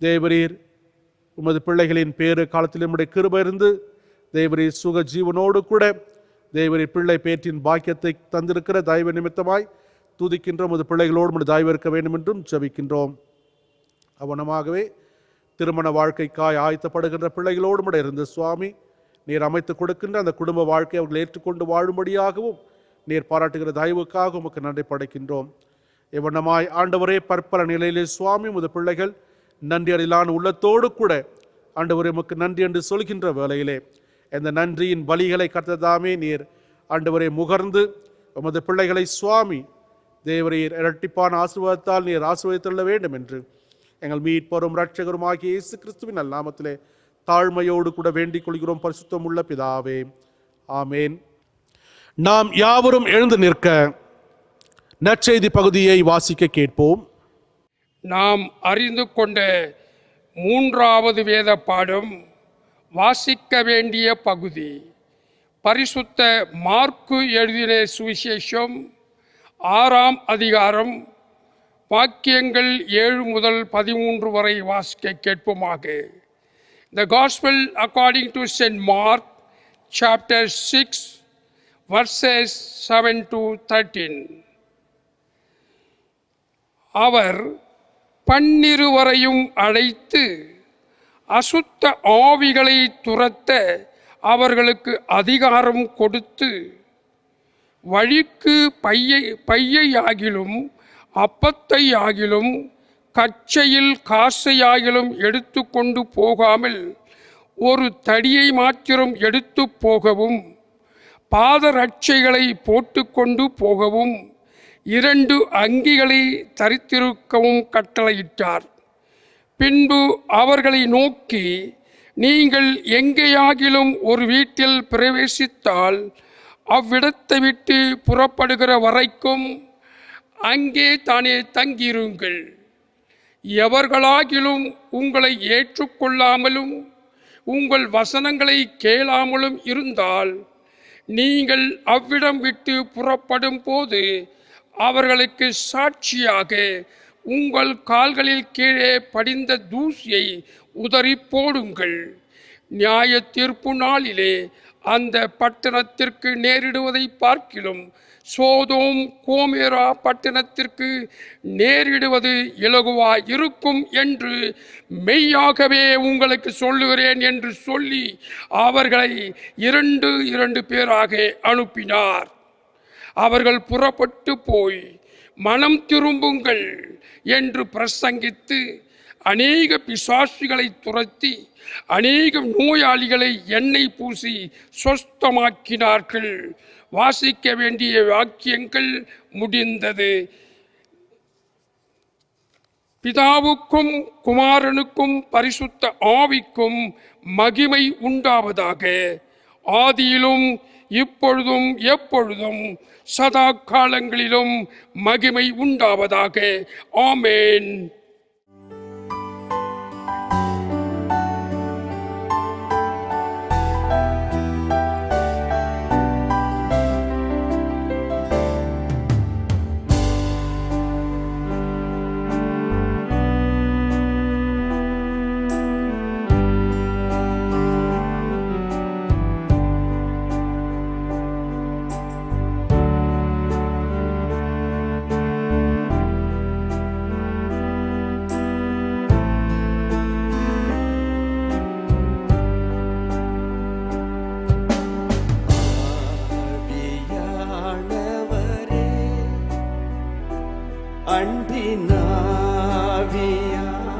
தேவரீர் உமது பிள்ளைகளின் பேரு காலத்தில் உம்முடைய கிருபை இருந்து தேவரீர் சுக ஜீவனோடு கூட தேவரீர் பிள்ளை பேற்றின் பாக்கியத்தை தந்திருக்கிற தயவு நிமித்தமாய் துதிக்கின்ற உமது பிள்ளைகளோடு உம்முடைய தயவு இருக்க வேண்டும் என்றும் ஜெபிக்கின்றோம். அவனமாகவே திருமண வாழ்க்கைக்காய் ஆயத்தப்படுகின்ற பிள்ளைகளோடு உம்முடைய இருந்து சுவாமி நீர் அமைத்து கொடுக்கின்ற அந்த குடும்ப வாழ்க்கை அவர்கள் ஏற்றுக்கொண்டு வாழும்படியாகவும் நீர் பாராட்டுகிற தயவுக்காக உமக்கு நன்றி படைக்கின்றோம். இவ்வண்ணமாய் ஆண்டவரே, பற்பல நிலையிலே சுவாமி உமது பிள்ளைகள் நன்றி அறியலான உள்ளத்தோடு கூட ஆண்டவரே உமக்கு நன்றி என்று சொல்கின்ற வேளையிலே இந்த நன்றியின் பலிகளை கர்த்ததாமே நீர் ஆண்டவரை முகர்ந்து உமது பிள்ளைகளை சுவாமி தேவரீர் இரட்டிப்பான ஆசீர்வாதத்தால் நீர் ஆசீர்வதித்துள்ள வேண்டும் என்று எங்கள் மீட்பரும் இரட்சகரும் ஆகிய இயேசு கிறிஸ்துவின் நல்ல நாமத்திலே தாழ்மையோடு கூட வேண்டிக் கொள்கிறோம். பரிசுத்தம் உள்ள பிதாவே, ஆமேன். நாம் யாவரும் எழுந்து நிற்க நற்செய்தி பகுதியை வாசிக்க கேட்போம். நாம் அறிந்து கொண்ட மூன்றாவது வேத பாடம் வாசிக்க வேண்டிய பகுதி பரிசுத்த மார்க்கு எழுதின சுவிசேஷம் 6ஆம் அதிகாரம் வாக்கியங்கள் 7 முதல் 13 வரை வாசிக்க கேட்போமாக. The Gospel according to St. Mark, chapter 6, verses 7 to 13. அவர் 12 அழைத்து அசுத்த ஆவிகளை துரத்த அவர்களுக்கு அதிகாரம் கொடுத்து, வழிக்கு பையையாகிலும் அப்பத்தையாகிலும் கச்சையில் காசையாகிலும் எடுத்து கொண்டு போகாமல் ஒரு தடியை மாத்திரம் எடுத்து போகவும், பாதரட்சைகளை போட்டு கொண்டு போகவும், 2 அங்கிகளை தரித்திருக்கவும் கட்டளையிட்டார். பின்பு அவர்களை நோக்கி, நீங்கள் எங்கேயாகிலும் ஒரு வீட்டில் பிரவேசித்தால் அவ்விடத்தை விட்டு புறப்படுகிற வரைக்கும் அங்கே தானே தங்கியிருங்கள். எவர்களாகிலும் உங்களை ஏற்றுக்கொள்ளாமலும் உங்கள் வசனங்களை கேளாமலும் இருந்தால் நீங்கள் அவ்விடம் விட்டு புறப்படும் போது அவர்களுக்கு சாட்சியாக உங்கள் கால்களில் கீழே படிந்த தூசியை உதறி போடுங்கள். நியாய தீர்ப்பு நாளிலே அந்த பட்டணத்திற்கு நேரிடுவதை பார்க்கிலும் சோதோம் கோமேரா பட்டணத்திற்கு நேரிடுவது இலகுவாய் இருக்கும் என்று மெய்யாகவே உங்களுக்கு சொல்லுகிறேன் என்று சொல்லி அவர்களை 2 பேராக அனுப்பினார். அவர்கள் புறப்பட்டு போய் மனம் திரும்புங்கள் என்று பிரசங்கித்து அநேக பிசாசுகளை துரத்தி அநேக நோயாளிகளை எண்ணெய் பூசி சொஸ்தமாக்கினார்கள். வாசிக்க வேண்டிய வாக்கியங்கள் முடிந்தது. பிதாவுக்கும் குமாரனுக்கும் பரிசுத்த ஆவிக்கும் மகிமை உண்டாவதாக. ஆதியிலும் இப்பொழுதும் எப்பொழுதும் சதா காலங்களிலும் மகிமை உண்டாவதாக. ஆமேன்.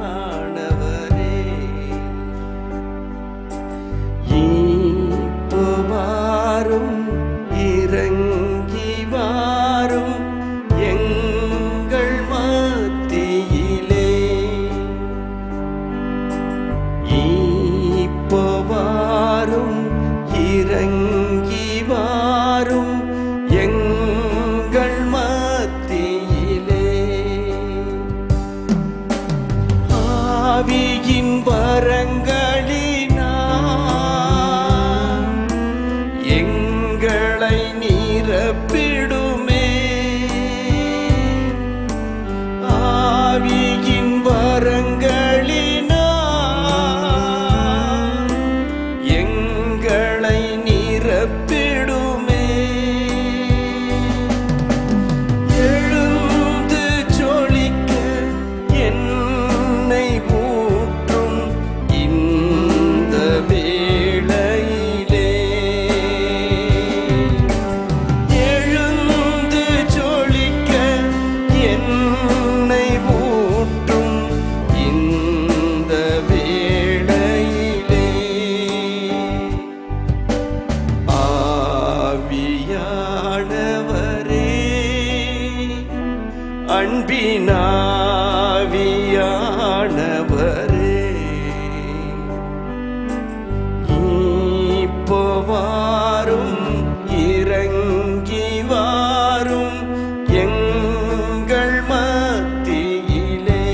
அன்பினாவியானவரே, இப்போ வாரும், இறங்கி வாரும் எங்கள் மத்தியிலே. இப்போ வாரும், இறங்கி வாரும் எங்கள் மத்தியிலே. ஆவியின் வரங்களினால் எங்களை நிரப்பிடுமே. ஆவியின் வரங்களினால் எங்களை நிரப்பிடுமே. எழுந்து ஜொலிக்க என்னை ஊற்றும் இந்த வேளையிலே. எழுந்து ஜொலிக்க என்னை ஊற்றும் இந்த வேளையிலே. ஆவியானவரே, அன்பினாவியானவரே, இப்போ வாரும், இறங்கி வாரும் எங்கள் மத்தியிலே.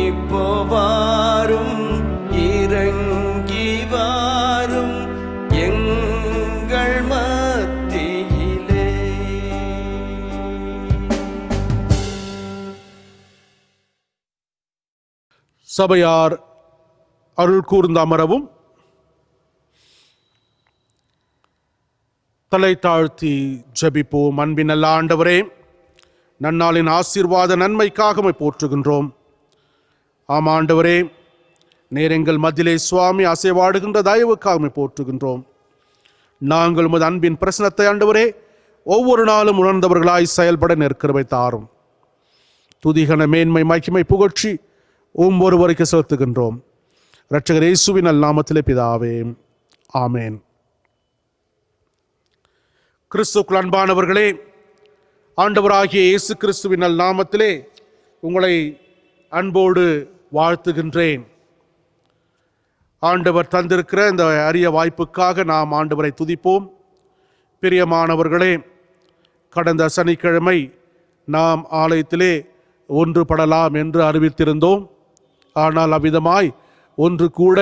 இப்போ வாரும், இறங்கி வாரும் எங்கள் மத்தியிலே. சபையார் அருள் கூர்ந்து அமரவும். தலை தாழ்த்தி ஜெபிப்போம். அன்பின் நல்ல ஆண்டவரே, நன்னாளின் ஆசீர்வாத நன்மைக்காக உம்மை போற்றுகின்றோம். ஆம் ஆண்டவரே, நேர் எங்கள் மத்தியிலே சுவாமி அசைவாடுகின்ற தயவுக்காக உம்மை போற்றுகின்றோம். நாங்கள் உமது அன்பின் பிரசனத்தை ஆண்டவரே ஒவ்வொரு நாளும் உணர்ந்தவர்களாய் செயல்பட நெருக்கிருபை தாரும். துதிகன மேன்மை மகிமை புகழ்ச்சி ஒவ்வொருவருக்கு செலுத்துகின்றோம். இரட்சகர் இயேசுவின் நாமத்திலே பிதாவே, ஆமேன். கிறிஸ்துவுக்குள் அன்பானவர்களே, ஆண்டவராகிய இயேசு கிறிஸ்துவின் நாமத்திலே உங்களை அன்போடு வாழ்த்துகின்றேன். ஆண்டவர் தந்திருக்கிற இந்த அரிய வாய்ப்புக்காக நாம் ஆண்டவரை துதிப்போம். பிரியமானவர்களே, கடந்த சனிக்கிழமை நாம் ஆலயத்திலே ஒன்றுபடலாம் என்று அறிவித்திருந்தோம். ஆனால் அவ்விதமாய் ஒன்று கூட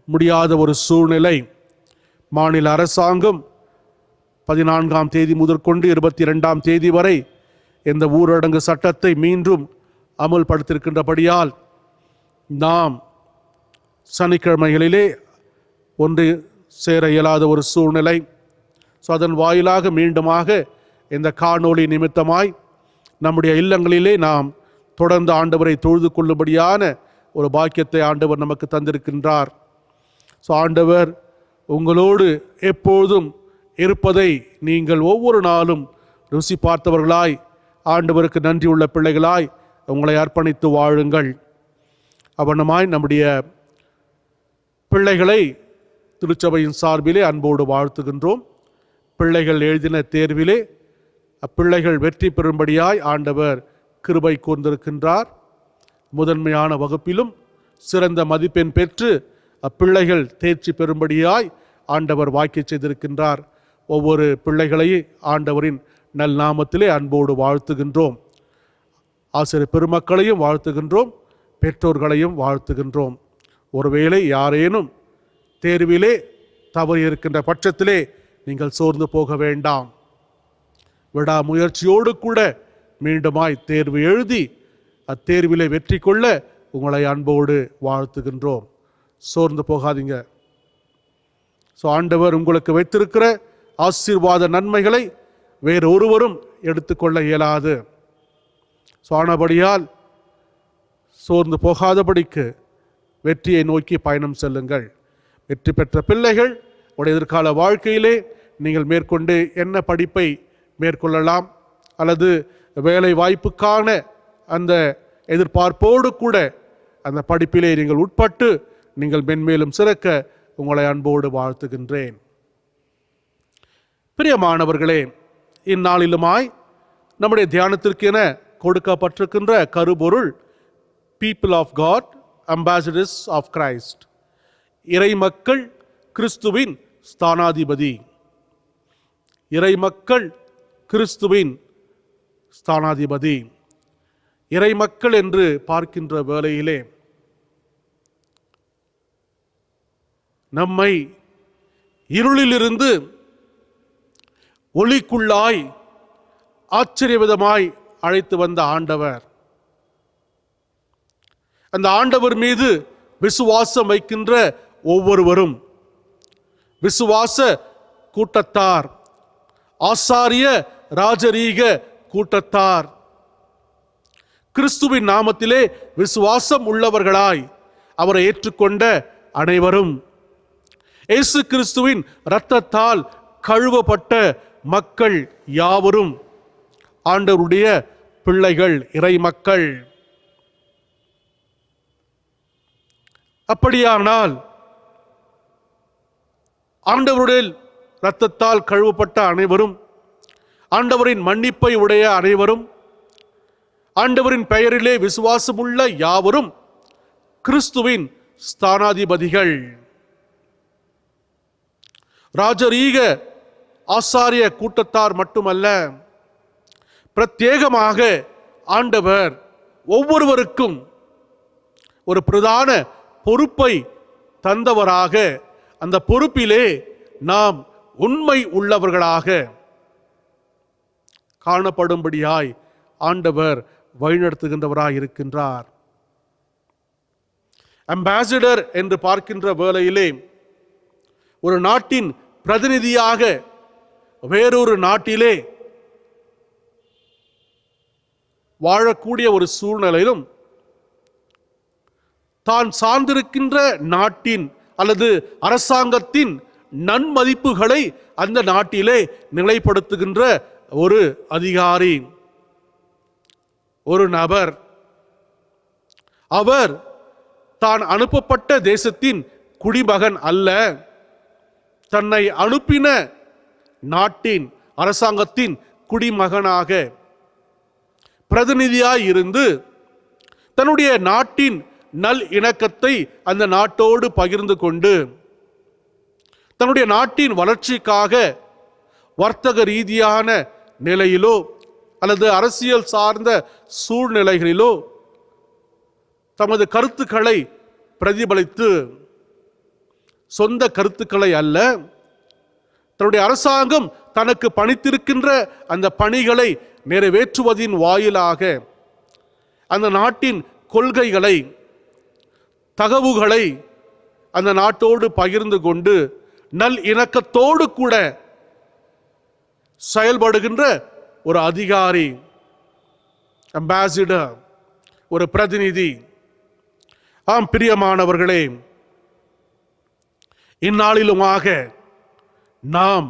முடியாத ஒரு சூழ்நிலை. மாநில அரசாங்கம் 14ஆம் தேதி முதற்கொண்டு 22ஆம் தேதி வரை இந்த ஊரடங்கு சட்டத்தை மீண்டும் அமல்படுத்தியிருக்கின்றபடியால் நாம் சனிக்கிழமைகளிலே ஒன்று சேர இயலாத ஒரு சூழ்நிலை. ஸோ அதன் வாயிலாக மீண்டுமாக இந்த காணொளி நிமித்தமாய் நம்முடைய இல்லங்களிலே நாம் தொடர்ந்து ஆண்டவரை தொழுது கொள்ளும்படியான ஒரு பாக்கியத்தை ஆண்டவர் நமக்கு தந்திருக்கின்றார். ஸோ ஆண்டவர் உங்களோடு எப்போதும் இருப்பதை நீங்கள் ஒவ்வொரு நாளும் ருசி பார்த்தவர்களாய், ஆண்டவருக்கு நன்றி உள்ள பிள்ளைகளாய் உங்களை அர்ப்பணித்து வாழுங்கள். அவனமாய் நம்முடைய பிள்ளைகளை திருச்சபையின் சார்பிலே அன்போடு வாழ்த்துகின்றோம். பிள்ளைகள் எழுதின தேர்விலே அப்பிள்ளைகள் வெற்றி பெறும்படியாய் ஆண்டவர் கிருபை கூர்ந்திருக்கின்றார். முதன்மையான வகுப்பிலும் சிறந்த மதிப்பெண் பெற்று அப்பிள்ளைகள் தேர்ச்சி பெறும்படியாய் ஆண்டவர் வாக்கிய செய்திருக்கின்றார். ஒவ்வொரு பிள்ளைகளையும் ஆண்டவரின் நல் நாமத்திலே அன்போடு வாழ்த்துகின்றோம். ஆசிரியர் பெருமக்களையும் வாழ்த்துகின்றோம், பெற்றோர்களையும் வாழ்த்துகின்றோம். ஒருவேளை யாரேனும் தேர்விலே தவறி இருக்கின்ற பட்சத்திலே நீங்கள் சோர்ந்து போக வேண்டாம். விடாமுயற்சியோடு கூட மீண்டுமாய் தேர்வு எழுதி அத்தேர்விலே வெற்றி கொள்ள உங்களை அன்போடு வாழ்த்துகின்றோம். சோர்ந்து போகாதீங்க. ஸோ ஆண்டவர் உங்களுக்கு வைத்திருக்கிற ஆசீர்வாத நன்மைகளை வேறொருவரும் எடுத்துக்கொள்ள இயலாது. ஸோ ஆனபடியால் சோர்ந்து போகாதபடிக்கு வெற்றியை நோக்கி பயணம் செல்லுங்கள். வெற்றி பெற்ற பிள்ளைகள் உடைய எதிர்கால வாழ்க்கையிலே நீங்கள் மேற்கொண்டு என்ன படிப்பை மேற்கொள்ளலாம், அல்லது வேலை வாய்ப்புக்கான அந்த எதிர்பார்ப்போடு கூட அந்த படிப்பிலே நீங்கள் உட்பட்டு நீங்கள் மென்மேலும் சிறக்க உங்களை அன்போடு வாழ்த்துகின்றேன். பிரியமானவர்களே, இந்நாளிலுமாய் நம்முடைய தியானத்திற்கென கொடுக்கப்பட்டிருக்கின்ற கருபொருள் people of God, ambassadors of Christ. இறைமக்கள் கிறிஸ்துவின் ஸ்தானாதிபதி. இறைமக்கள் கிறிஸ்துவின் ஸ்தானாதிபதி. இறைமக்கள் என்று பார்க்கின்ற வேளையிலே நம்மை இருளிலிருந்து ஒளிக்குள்ளாய் ஆச்சரியவிதமாய் அழைத்து வந்த ஆண்டவர், அந்த ஆண்டவர் மீது விசுவாசம் வைக்கின்ற ஒவ்வொருவரும், விசுவாச கூட்டத்தார், ஆசாரிய ராஜரீக கூட்டத்தார், கிறிஸ்துவின் நாமத்திலே விசுவாசம் உள்ளவர்களாய் அவரை ஏற்றுக்கொண்ட அனைவரும், இயேசு கிறிஸ்துவின் இரத்தத்தால் கழுவப்பட்ட மக்கள் யாவரும் ஆண்டவருடைய பிள்ளைகள், இறை மக்கள். அப்படியானால் ஆண்டவருடைய இரத்தத்தால் கழுவப்பட்ட அனைவரும், ஆண்டவரின் மன்னிப்பை உடைய அனைவரும், ஆண்டவரின் பெயரிலே விசுவாசமுள்ள யாவரும் கிறிஸ்துவின் ஸ்தானாதிபதிகள். ராஜரீக ஆசாரிய கூட்டத்தார் மட்டுமல்ல, பிரத்யேகமாக ஆண்டவர் ஒவ்வொருவருக்கும் ஒரு பிரதான பொறுப்பை தந்தவராக, அந்த பொறுப்பிலே நாம் உண்மை உள்ளவர்களாக காணப்படும்படியாய் ஆண்டவர் வழிநடத்துகின்றவராய் இருக்கின்றார். அம்பாசிடர் என்று பார்க்கின்ற வேளையிலே ஒரு நாட்டின் பிரதிநிதியாக வேறொரு நாட்டிலே வாழக்கூடிய ஒரு சூழ்நிலையிலும் தான் சார்ந்திருக்கின்ற நாட்டின் அல்லது அரசாங்கத்தின் நன்மதிப்புகளை அந்த நாட்டிலே நிலைப்படுத்துகின்ற ஒரு அதிகாரி, ஒரு நபர், அவர் தான் அனுப்பப்பட்ட தேசத்தின் குடிமகன் அல்ல, தன்னை அனுப்பின நாட்டின் அரசாங்கத்தின் குடிமகனாக பிரதிநிதியாய் இருந்து தன்னுடைய நாட்டின் நல் இணக்கத்தை அந்த நாட்டோடு பகிர்ந்து கொண்டு தன்னுடைய நாட்டின் வளர்ச்சிக்காக வர்த்தக ரீதியான நிலையிலோ அல்லது அரசியல் சார்ந்த சூழ்நிலைகளிலோ தமது கருத்துக்களை பிரதிபலித்து, சொந்த கருத்துக்களை அல்ல, தன்னுடைய அரசாங்கம் தனக்கு பணித்திருக்கின்ற அந்த பணிகளை நிறைவேற்றுவதின் வாயிலாக அந்த நாட்டின் கொள்கைகளை, தகவுகளை அந்த நாட்டோடு பகிர்ந்து கொண்டு நல் இணக்கத்தோடு கூட செயல்படுகின்ற ஒரு அதிகாரி, அம்பாசிடர், ஒரு பிரதிநிதி. ஆம் பிரியமானவர்களே, இந்நாளிலுமாக நாம்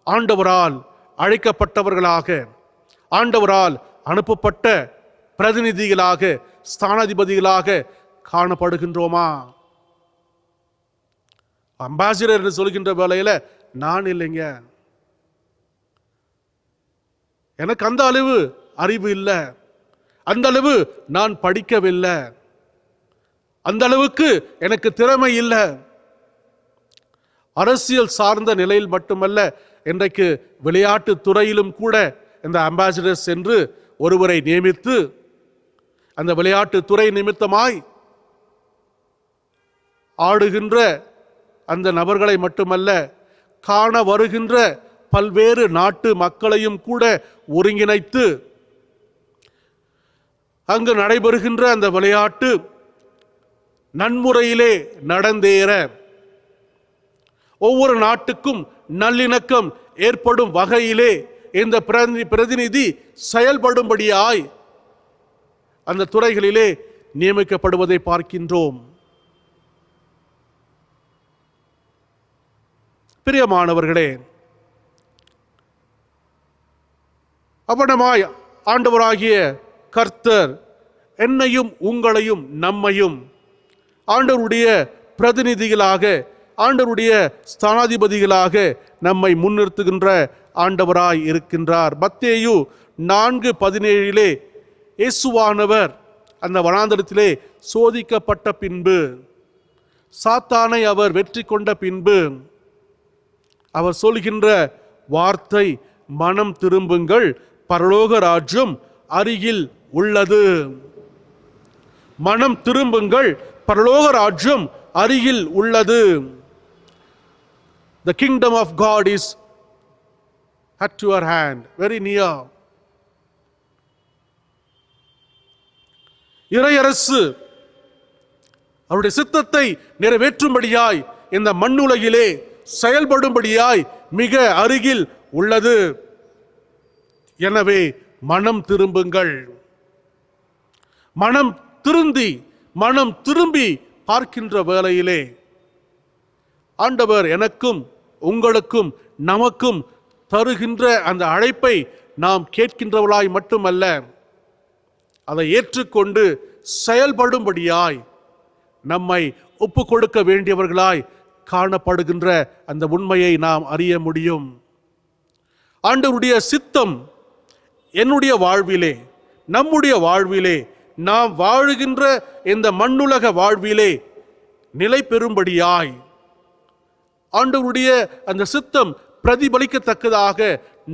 ஆண்டவரால் அழைக்கப்பட்டவர்களாக, ஆண்டவரால் அனுப்பப்பட்ட பிரதிநிதிகளாக, ஸ்தானாதிபதிகளாக காணப்படுகின்றோமா? அம்பாசிடர் என்று சொல்கின்ற வேளையில நான் இல்லைங்க, எனக்கு அந்த அளவு அறிவு இல்லை, அந்த அளவு நான் படிக்கவில்லை, அந்த அளவுக்கு எனக்கு திறமை இல்லை. அரசியல் சார்ந்த நிலையில் மட்டுமல்ல, இன்றைக்கு விளையாட்டு துறையிலும் கூட இந்த அம்பாசிடர் சென்று ஒருவரை நியமித்து அந்த விளையாட்டு துறை நிமித்தமாய் ஆடுகின்ற அந்த நபர்களை மட்டுமல்ல, காண வருகின்ற பல்வேறு நாட்டு மக்களையும் கூட ஒருங்கிணைத்து அங்கு நடைபெறுகின்ற அந்த விளையாட்டு நன்முறையிலே நடந்தேற, ஒவ்வொரு நாட்டுக்கும் நல்லிணக்கம் ஏற்படும் வகையிலே இந்த பிரதிநிதி செயல்படும்படியாய் அந்த துறைகளிலே நியமிக்கப்படுவதை பார்க்கின்றோம். பிரியமானவர்களே, அவனமாய் ஆண்டவராகிய கர்த்தர் என்னையும் உங்களையும் நம்மையும் ஆண்டவருடைய பிரதிநிதிகளாக, ஆண்டவருடைய ஸ்தானாதிபதிகளாக நம்மை முன்னிறுத்துகின்ற ஆண்டவராய் இருக்கின்றார். மத்தேயு 4:17 இயேசுவானவர் அந்த வனாந்தரத்திலே சோதிக்கப்பட்ட பின்பு, சாத்தானை அவர் வெற்றி கொண்ட பின்பு அவர் சொல்கின்ற வார்த்தை, மனம் திரும்புங்கள், பரலோக ராஜ்யம் அருகில் உள்ளது. மனம் திரும்புங்கள், பரலோக ராஜ்யம் அருகில் உள்ளது. The kingdom of God is at your hand, very near. இறையரசு அவருடைய சித்தத்தை நிறைவேற்றும்படியாய் இந்த மண்ணுலகிலே செயல்படும்படியாய் மிக அருகில் உள்ளது. எனவே மனம் திரும்புங்கள். மனம் திரும்பி பார்க்கின்ற வேளையிலே ஆண்டவர் எனக்கும் உங்களுக்கும் நமக்கும் தருகின்ற அந்த அழைப்பை நாம் கேட்கின்றவர்களாய் மட்டுமல்ல, அதை ஏற்றுக்கொண்டு செயல்படும்படியாய் நம்மை ஒப்பு கொடுக்க வேண்டியவர்களாய் காணப்படுகின்ற அந்த உண்மையை நாம் அறிய முடியும். ஆண்டவருடைய சித்தம் என்னுடைய வாழ்விலே, நம்முடைய வாழ்விலே, நாம் வாழுகின்ற இந்த மண்ணுலக வாழ்விலே நிலை பெறும்படியாய் ஆண்டவருடைய அந்த சித்தம் பிரதிபலிக்கத்தக்கதாக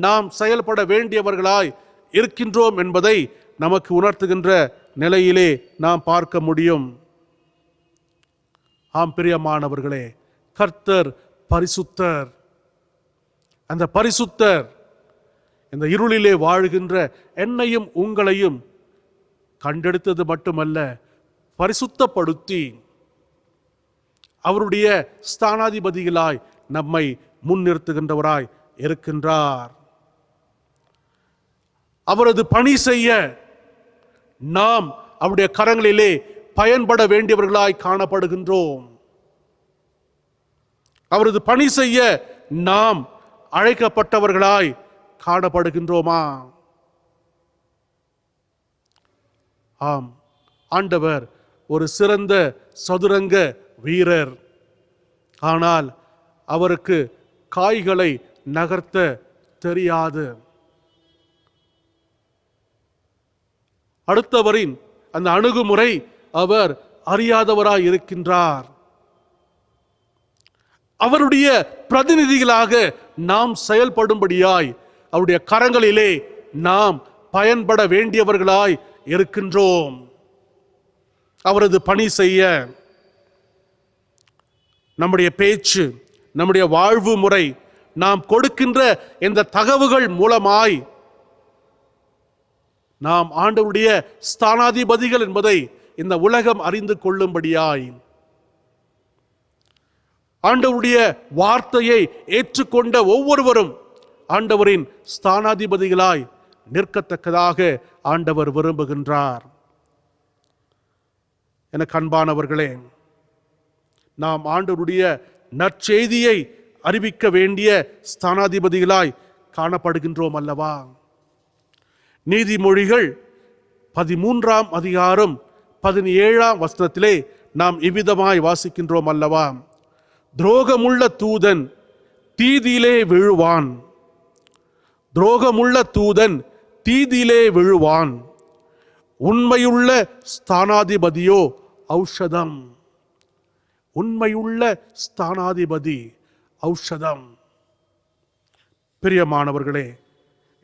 நாம் செயல்பட வேண்டியவர்களாய் இருக்கின்றோம் என்பதை நமக்கு உணர்த்துகின்ற நிலையிலே நாம் பார்க்க முடியும். ஆம் பிரியமானவர்களே, கர்த்தர் பரிசுத்தர். அந்த பரிசுத்தர் இந்த இருளிலே வாழுகின்ற என்னையும் உங்களையும் கண்டெடுத்தது மட்டுமல்ல, பரிசுத்தப்படுத்தி அவருடைய ஸ்தானாதிபதிகளாய் நம்மை முன்னிறுத்துகின்றவராய் இருக்கின்றார். அவரது பணி செய்ய நாம் அவருடைய கரங்களிலே பயன்பட வேண்டியவர்களாய் காணப்படுகின்றோம். அவரது பணி செய்ய நாம் அழைக்கப்பட்டவர்களாய் காணப்படுகின்றோமா? ஆம், ஆண்டவர் ஒரு சிறந்த சதுரங்க வீரர். ஆனால் அவருக்கு காய்களை நகர்த்த தெரியாது. அடுத்தவரின் அந்த அணுகுமுறை அவர் அறியாதவராய் இருக்கின்றார். அவருடைய பிரதிநிதிகளாக நாம் செயல்படும்படியாய் அவருடைய கரங்களிலே நாம் பயன்பட வேண்டியவர்களாய் இருக்கின்றோம். அவரது பணி செய்ய நம்முடைய பேச்சு, நம்முடைய வாழ்வு முறை, நாம் கொடுக்கின்ற இந்த தகவுகள் மூலமாய் நாம் ஆண்டவருடைய ஸ்தானாதிபதிகள் என்பதை இந்த உலகம் அறிந்து கொள்ளும்படியாய், ஆண்டவருடைய வார்த்தையை ஏற்றுக்கொண்ட ஒவ்வொருவரும் ஆண்டவரின் ஸ்தானாதிபதிகளாய் நிற்கத்தக்கதாக ஆண்டவர் விரும்புகின்றார். எனக்கு அன்பானவர்களே, நாம் ஆண்டவருடைய நற்செய்தியை அறிவிக்க வேண்டிய ஸ்தானாதிபதிகளாய் காணப்படுகின்றோம் அல்லவா? நீதிமொழிகள் 13ஆம் அதிகாரம் 17ஆம் வசனத்திலே நாம் இவ்விதமாய் வாசிக்கின்றோம் அல்லவா? துரோகமுள்ள தூதன் தீதியிலே விழுவான், துரோகமுள்ள தூதன் தீதியிலே விழுவான், உண்மையுள்ள ஸ்தானாதிபதியோ ஔஷதம். உண்மையுள்ள ஸ்தானாதிபதி ஔஷதம். பிரியமானவர்களே,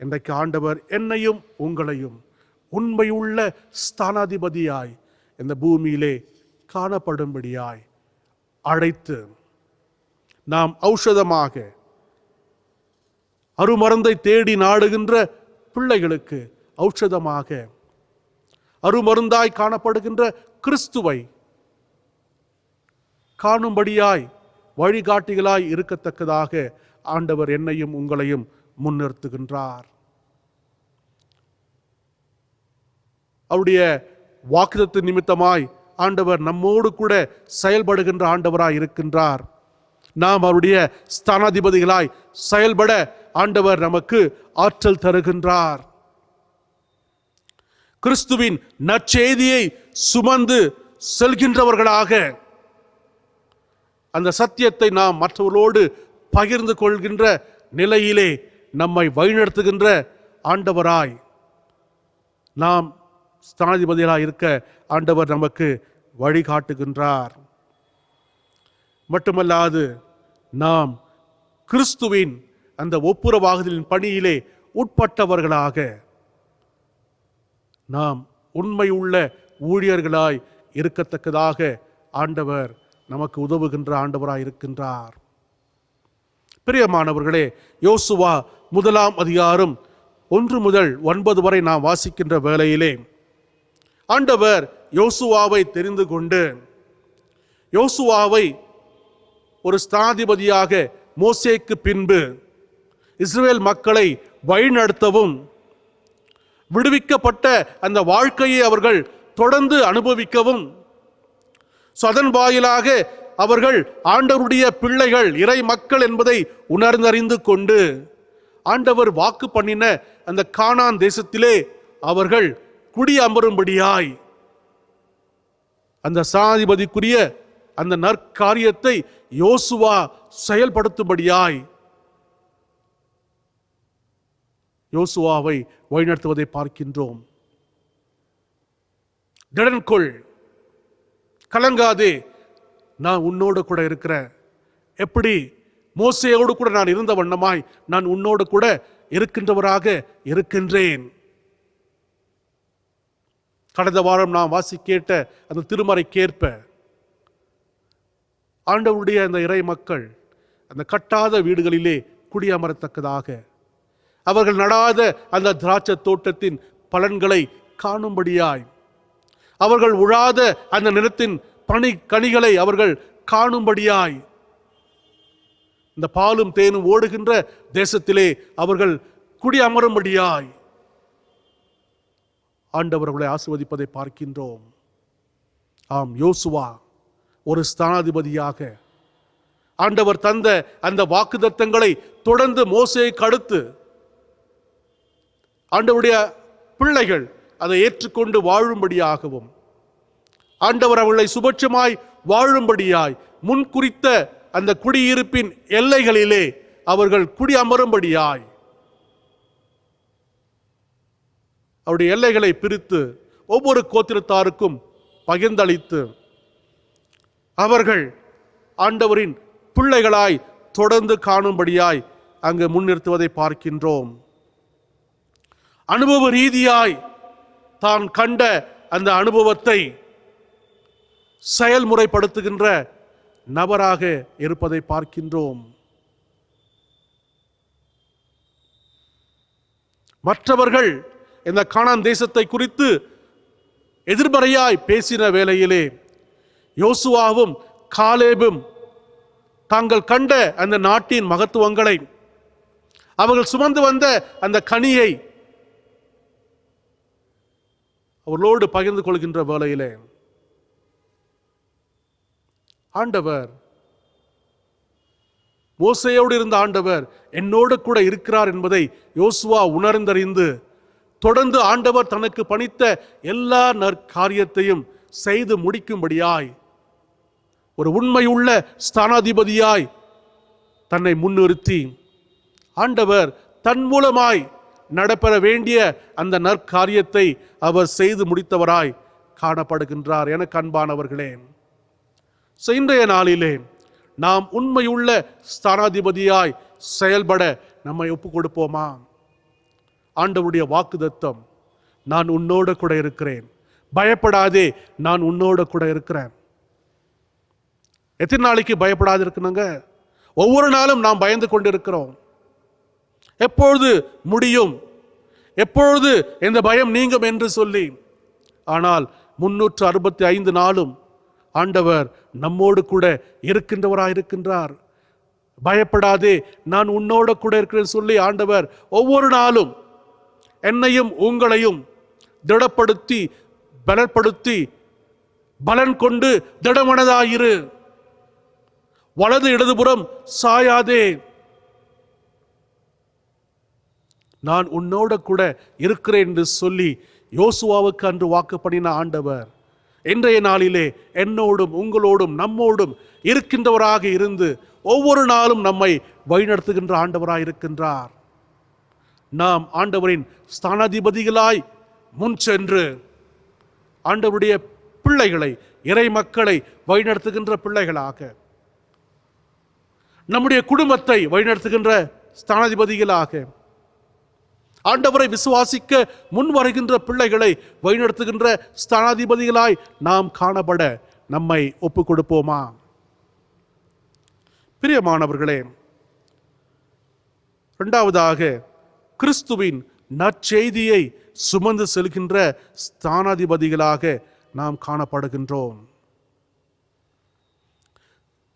இன்றைக்கு ஆண்டவர் என்னையும் உங்களையும் உண்மையுள்ள ஸ்தானாதிபதியாய் இந்த பூமியிலே காணப்படும்படியாய் அழைத்து, நாம் ஔஷதமாக அருமருந்தை தேடி நாடுகின்ற பிள்ளைகளுக்கு ஔஷதமாக அருமருந்தாய் காணப்படுகின்ற கிறிஸ்துவை காணும்படியாய் வழிகாட்டிகளாய் இருக்கத்தக்கதாக ஆண்டவர் என்னையும் உங்களையும் முன்னிறுத்துகின்றார். அவருடைய வாக்குத்தத்த நிமித்தமாய் ஆண்டவர் நம்மோடு கூட செயல்படுகின்ற ஆண்டவராய் இருக்கின்றார். நாம் அவருடைய ஸ்தானாதிபதிகளாய் செயல்பட ஆண்டவர் நமக்கு ஆற்றல் தருகின்றார். கிறிஸ்துவின் நற்செய்தியை சுமந்து செல்கின்றவர்களாக அந்த சத்தியத்தை நாம் மற்றவர்களோடு பகிர்ந்து கொள்கின்ற நிலையிலே நம்மை வழிநடத்துகின்ற ஆண்டவராய் நாம் ஸ்தானாதிபதிகளாய் இருக்க ஆண்டவர் நமக்கு வழிகாட்டுகின்றார். மட்டுமல்லாது நாம் கிறிஸ்துவின் அந்த ஒப்புரவாகுதலின் பணியிலே உட்பட்டவர்களாக நாம் உண்மையுள்ள ஊழியர்களாய் இருக்கத்தக்கதாக ஆண்டவர் நமக்கு உதவுகின்ற ஆண்டவராய் இருக்கின்றார். பிரியமானவர்களே, யோசுவா 1ஆம் அதிகாரம் 1 முதல் 9 வரை நாம் வாசிக்கின்ற வேளையிலே ஆண்டவர் யோசுவாவை தெரிந்து கொண்டு யோசுவாவை ஒரு ஸ்தானாதிபதியாக மோசேக்கு பின்பு இஸ்ரவேல் மக்களை வழிநடத்தவும், விடுவிக்கப்பட்ட அந்த வாழ்க்கையை அவர்கள் தொடர்ந்து அனுபவிக்கவும், அதன் வாயிலாக அவர்கள் ஆண்டவருடைய பிள்ளைகள், இறை மக்கள் என்பதை உணர்ந்தறிந்து கொண்டு ஆண்டவர் வாக்கு பண்ணின அந்த கானான் தேசத்திலே அவர்கள் குடி அமரும்படியாய் அந்த ஸ்தானாதிபதிக்குரிய அந்த நற்காரியத்தை யோசுவா செயல்படுத்தும்படியாய் யோசுவாவை வழிநடத்துவதை பார்க்கின்றோம். திடன் கொள், கலங்காதே, நான் உன்னோடு கூட இருக்கிறேன். எப்படி மோசேயோடு கூட நான் இருந்த வண்ணமாய் நான் உன்னோடு கூட இருக்கின்றவராக இருக்கின்றேன். கடந்த வாரம் நாம் வாசி கேட்ட அந்த திருமறைக்கேற்ப ஆண்டவருடைய அந்த இறை மக்கள் அந்த கட்டாத வீடுகளிலே குடியமரத்தக்கதாக, அவர்கள் நடாத அந்த திராட்சை தோட்டத்தின் பலன்களை காணும்படியாய், அவர்கள் உழாத அந்த நிலத்தின் கனிகளை அவர்கள் காணும்படியாய், இந்த பாலும் தேனும் ஓடுகின்ற தேசத்திலே அவர்கள் குடியமரும்படியாய் ஆண்டவர்களை ஆசீர்வதிப்பதை பார்க்கின்றோம். ஆம், யோசுவா ஒரு ஸ்தானாதிபதியாக ஆண்டவர் தந்த அந்த வாக்குத்தத்தங்களை தொடர்ந்து மோசேக்கு அடுத்து ஆண்டவருடைய பிள்ளைகள் அதை ஏற்றுக்கொண்டு வாழும்படியாகவும், ஆண்டவர் அவர்களை சுபட்சமாய் வாழும்படியாய் முன்குறித்த அந்த குடியிருப்பின் எல்லைகளிலே அவர்கள் குடி அமரும்படியாய் அவருடைய எல்லைகளை பிரித்து ஒவ்வொரு கோத்திரத்தாருக்கும் பகிர்ந்தளித்து அவர்கள் ஆண்டவரின் பிள்ளைகளாய் தொடர்ந்து காணும்படியாய் அங்கு முன்னிறுத்துவதை பார்க்கின்றோம். அனுபவ ரீதியாய் தான் கண்ட அந்த அனுபவத்தை செயல்முறைப்படுத்துகின்ற நபராக இருப்பதை பார்க்கின்றோம். மற்றவர்கள் இந்த கானான் தேசத்தை குறித்து எதிர்மறையாய் பேசின வேளையிலே யோசுவாவும் காலேபும் தாங்கள் கண்ட அந்த நாட்டின் மகத்துவங்களை, அவர்கள் சுமந்து வந்த அந்த கனியை அவர்களோடு பகிர்ந்து கொள்கின்ற வேளையிலே ஆண்டவர், மோசேயோடு இருந்த ஆண்டவர் என்னோடு கூட இருக்கிறார் என்பதை யோசுவா உணர்ந்தறிந்து தொடர்ந்து ஆண்டவர் தனக்கு பணித்த எல்லா நற்காரியத்தையும் செய்து முடிக்கும்படியாய் ஒரு உண்மையுள்ள ஸ்தானாதிபதியாய் தன்னை முன்னிறுத்தி ஆண்டவர் தன் மூலமாய் நடைபெற வேண்டிய அந்த நற்காரியத்தை அவர் செய்து முடித்தவராய் காணப்படுகின்றார். எனக்கு அன்பானவர்களே, இன்றைய நாளிலே நாம் உண்மையுள்ள ஸ்தானாதிபதியாய் செயல்பட நம்மை ஒப்பு கொடுப்போமா? ஆண்டவருடைய வாக்குத்தத்தம், நான் உன்னோட கூட இருக்கிறேன், பயப்படாதே, நான் உன்னோட கூட இருக்கிறேன். எத்தனை நாளைக்கு பயப்படாது இருக்கணுங்க? ஒவ்வொரு நாளும் நாம் பயந்து கொண்டிருக்கிறோம். எப்பொழுது முடியும், எப்பொழுது இந்த பயம் நீங்கும் என்று சொல்லி. ஆனால் 365 நாளும் ஆண்டவர் நம்மோடு கூட இருக்கின்றவராயிருக்கின்றார். பயப்படாதே, நான் உன்னோட கூட இருக்கிறேன் சொல்லி ஆண்டவர் ஒவ்வொரு நாளும் என்னையும் உங்களையும் திடப்படுத்தி பலப்படுத்தி பலன் கொண்டு திடமனதாயிரு, வலது இடதுபுறம் சாயாதே, நான் உன்னோட கூட இருக்கிறேன் என்று சொல்லி யோசுவாவுக்கு அன்று வாக்கு பண்ணின ஆண்டவர் இன்றைய நாளிலே என்னோடும் உங்களோடும் நம்மோடும் இருக்கின்றவராக இருந்து ஒவ்வொரு நாளும் நம்மை வழிநடத்துகின்ற ஆண்டவராய் இருக்கின்றார். நாம் ஆண்டவரின் ஸ்தானாதிபதிகளாய் முன் சென்று ஆண்டவருடைய பிள்ளைகளை, இறை மக்களை வழிநடத்துகின்ற பிள்ளைகளாக, நம்முடைய குடும்பத்தை வழிநடத்துகின்ற ஸ்தானாதிபதிகளாக, ஆண்டவரை விசுவாசிக்க முன் வருகின்ற பிள்ளைகளை வழிநடத்துகின்ற ஸ்தானாதிபதிகளாய் நாம் காணப்பட நம்மை ஒப்பு கொடுப்போமா? பிரியமானவர்களே, இரண்டாவதாக கிறிஸ்துவின் நற்செய்தியை சுமந்து செல்கின்ற ஸ்தானாதிபதிகளாக நாம் காணப்படுகின்றோம்.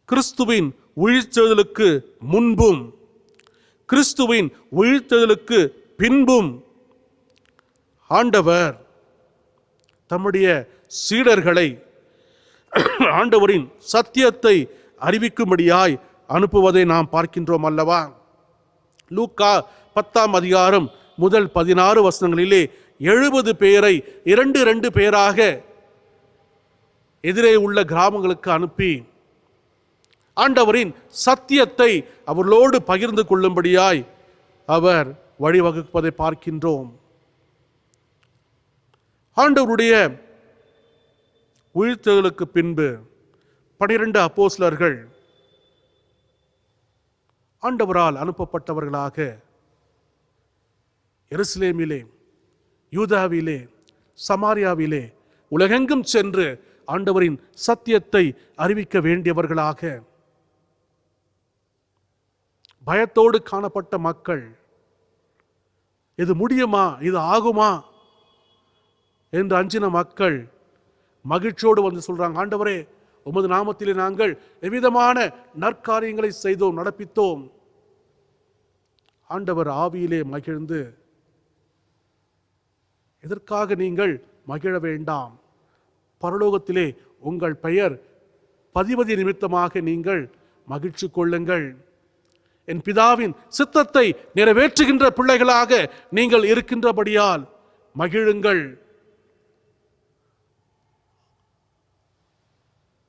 கிறிஸ்துவின் உயிர்த்தெழுதலுக்கு முன்பும் கிறிஸ்துவின் உயிர்த்தெழுதலுக்கு பின்பும் ஆண்டவர் தம்முடைய சீடர்களை ஆண்டவரின் சத்தியத்தை அறிவிக்கும்படியாய் அனுப்புவதை நாம் பார்க்கின்றோம் அல்லவா? லூக்கா 10ஆம் அதிகாரம் முதல் 16 வசனங்களிலே 70 பேரை 2 பேராக எதிரே உள்ள கிராமங்களுக்கு அனுப்பி ஆண்டவரின் சத்தியத்தை அவர்களோடு பகிர்ந்து கொள்ளும்படியாய் அவர் வழிவகுப்பதை பார்க்கின்றோம். ஆண்டவருடைய உயிர்த்தெழுதலுக்கு பின்பு 12 அப்போஸ்தலர்கள் ஆண்டவரால் அனுப்பப்பட்டவர்களாக எருசலேமிலே, யூதாவிலே, சமாரியாவிலே, உலகெங்கும் சென்று ஆண்டவரின் சத்தியத்தை அறிவிக்க வேண்டியவர்களாக பயத்தோடு காணப்பட்ட மக்கள், இது முடியுமா, இது ஆகுமா என்று அஞ்சின மக்கள் மகிழ்ச்சியோடு வந்து சொல்றாங்க, ஆண்டவரே, உமது நாமத்திலே நாங்கள் எவ்விதமான நற்காரியங்களை செய்தோம், நடப்பித்தோம். ஆண்டவர் ஆவியிலே மகிழ்ந்து, எதற்காக நீங்கள் மகிழ வேண்டாம், பரலோகத்திலே உங்கள் பெயர் பதிவதி நிமித்தமாக நீங்கள் மகிழ்ச்சி கொள்ளுங்கள், என் பிதாவின் சித்தத்தை நிறைவேற்றுகின்ற பிள்ளைகளாக நீங்கள் இருக்கின்றபடியால் மகிழுங்கள்.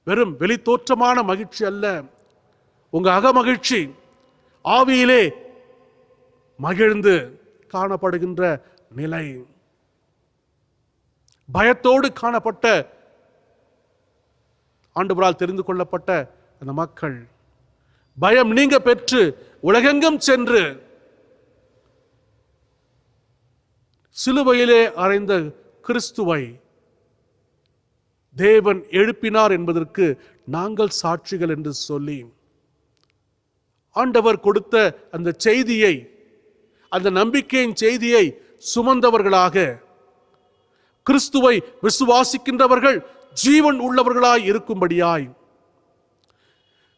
வெறும் வெளித்தோற்றமான மகிழ்ச்சி அல்ல, உங்க அகமகிழ்ச்சி ஆவியிலே மகிழ்ந்து காணப்படுகின்ற நிலை. பயத்தோடு காணப்பட்ட ஆண்டவரால் தெரிந்து கொள்ளப்பட்ட அந்த மக்கள் பயம் நீங்க பெற்று உலகெங்கும் சென்று சிலுவையிலே அறைந்த கிறிஸ்துவை தேவன் எழுப்பினார் என்பதற்கு நாங்கள் சாட்சிகள் என்று சொல்லி ஆண்டவர் கொடுத்த அந்த செய்தியை, அந்த நம்பிக்கையின் செய்தியை சுமந்தவர்களாக, கிறிஸ்துவை விசுவாசிக்கின்றவர்கள் ஜீவன் உள்ளவர்களாய் இருக்கும்படியாய்,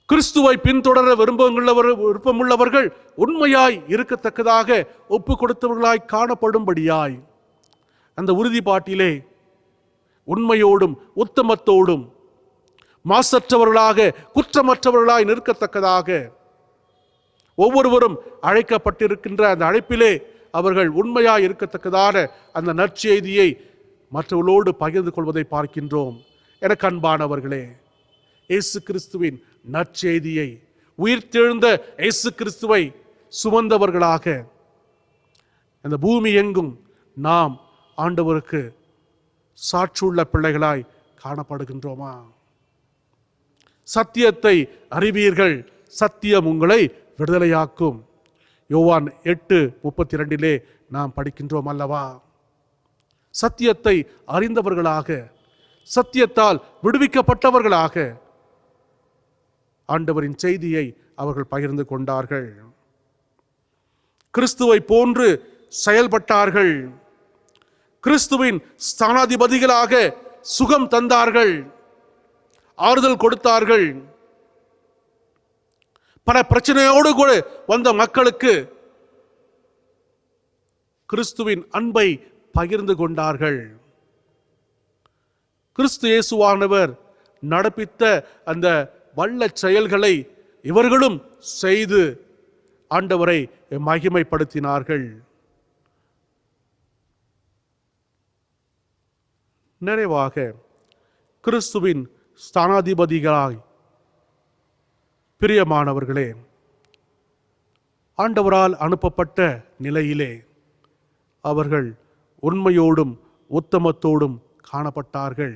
கிறிஸ்துவை பின்தொடர விருப்பமுள்ளவர்கள் உண்மையாய் இருக்கத்தக்கதாக ஒப்பு கொடுத்தவர்களாய் காணப்படும்படியாய், அந்த உறுதிப்பாட்டிலே உண்மையோடும் உத்தமத்தோடும் மாசற்றவர்களாக குற்றமற்றவர்களாய் நிற்கத்தக்கதாக ஒவ்வொருவரும் அழைக்கப்பட்டிருக்கின்ற அந்த அழைப்பிலே அவர்கள் உண்மையாய் இருக்கத்தக்கதான அந்த நற்செய்தியை மற்றவர்களோடு பகிர்ந்து கொள்வதை பார்க்கின்றோம். எனக்கு அன்பானவர்களே, இயேசு கிறிஸ்துவின் நற்செய்தியை, உயிர்த்தெழுந்த இயேசு கிறிஸ்துவை சுமந்தவர்களாக அந்த பூமி எங்கும் நாம் ஆண்டவருக்கு சாட்சியுள்ள பிள்ளைகளாய் காணப்படுகின்றோமா? சத்தியத்தை அறிவீர்கள், சத்தியம் உங்களை விடுதலையாக்கும். யோவான் 8:32 நாம் படிக்கின்றோம் அல்லவா? சத்தியத்தை அறிந்தவர்களாக, சத்தியத்தால் விடுவிக்கப்பட்டவர்களாக ஆண்டவரின் செய்தியை அவர்கள் பகிர்ந்து கொண்டார்கள். கிறிஸ்துவை போன்று செயல்பட்டார்கள். கிறிஸ்துவின் ஸ்தானாதிபதிகளாக சுகம் தந்தார்கள், ஆறுதல் கொடுத்தார்கள். பல பிரச்சனையோடு கூட வந்த மக்களுக்கு கிறிஸ்துவின் அன்பை பகிர்ந்து கொண்டார்கள். கிறிஸ்து இயேசுவானவர் நடப்பித்த அந்த வல்ல செயல்களை இவர்களும் செய்து ஆண்டவரை மகிமைப்படுத்தினார்கள். நிறைவாக கிறிஸ்துவின் ஸ்தானாதிபதிகளாய் பிரியமானவர்களே, ஆண்டவரால் அனுப்பப்பட்ட நிலையிலே அவர்கள் உண்மையோடும் உத்தமத்தோடும் காணப்பட்டார்கள்.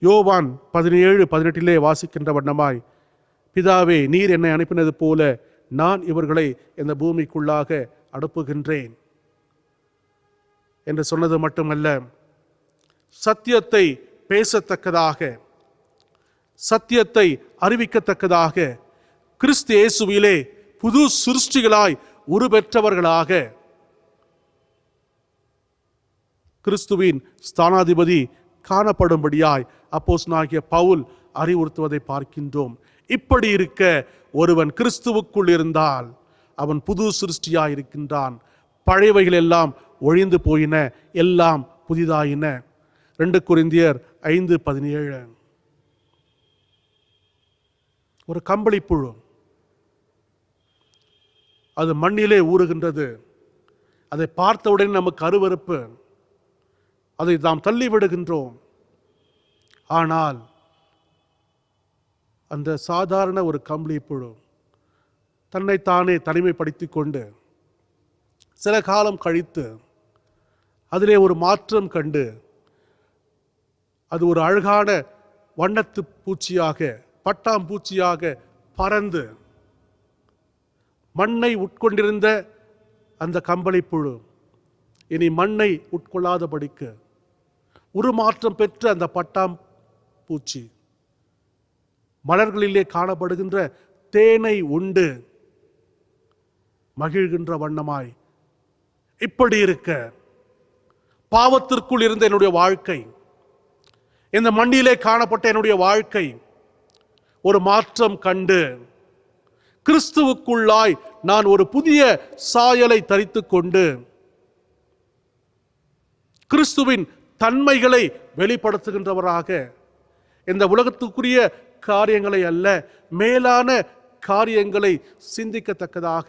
யோவான் 17:18 வாசிக்கின்ற வண்ணமாய், பிதாவே, நீர் என்னை அனுப்பினது போல நான் இவர்களை இந்த பூமிக்குள்ளாக அனுப்புகின்றேன் என்று சொன்னது மட்டுமல்ல, சத்தியத்தை பேசத்தக்கதாக, சத்தியத்தை அறிவிக்கத்தக்கதாக கிறிஸ்து இயேசுவிலே புது சிருஷ்டிகளாய் உருபெற்றவர்களாக கிறிஸ்துவின் ஸ்தானாதிபதி காணப்படும்படியாய் அப்போஸ்தலனாகிய பவுல் அறிவுறுத்துவதை பார்க்கின்றோம். இப்படி இருக்க ஒருவன் கிறிஸ்துவுக்குள் இருந்தால் அவன் புது சிருஷ்டியாய் இருக்கின்றான். பழையவைகள் எல்லாம் ஒழிந்து போயின, எல்லாம் புதிதாயின. 2 கொரிந்தியர் 5:17. ஒரு கம்பளி புழு, அது மண்ணிலே ஊறுகின்றது. அதை பார்த்தவுடனே நமக்கு அருவருப்பு, அதை நாம் தள்ளிவிடுகின்றோம். ஆனால் அந்த சாதாரண ஒரு கம்பளி புழு தன்னைத்தானே தனிமைப்படுத்தி கொண்டு சில காலம் கழித்து அதிலே ஒரு மாற்றம் கண்டு அது ஒரு அழகான வண்ணத்து பூச்சியாக, பட்டாம்பூச்சியாக பறந்து மண்ணை உட்கொண்டிருந்த அந்த கம்பளி புழு இனி மண்ணை உட்கொள்ளாதபடிக்கு உருமாற்றம் பெற்ற அந்த பட்டாம்பூச்சி மலர்களிலே காணப்படுகின்ற தேனை உண்டு மகிழ்கின்ற வண்ணமாய், இப்படி இருக்க பாவத்திற்குள் இருந்த என்னுடைய வாழ்க்கை, இந்த மண்ணிலே காணப்பட்ட என்னுடைய வாழ்க்கை ஒரு மாற்றம் கண்டு கிறிஸ்துவுக்குள்ளாய் நான் ஒரு புதிய சாயலை தரித்துக் கொண்டு கிறிஸ்துவின் தன்மைகளை வெளிப்படுத்துகின்றவராக, இந்த உலகத்துக்குரிய காரியங்களை அல்ல, மேலான காரியங்களை சிந்திக்கத்தக்கதாக,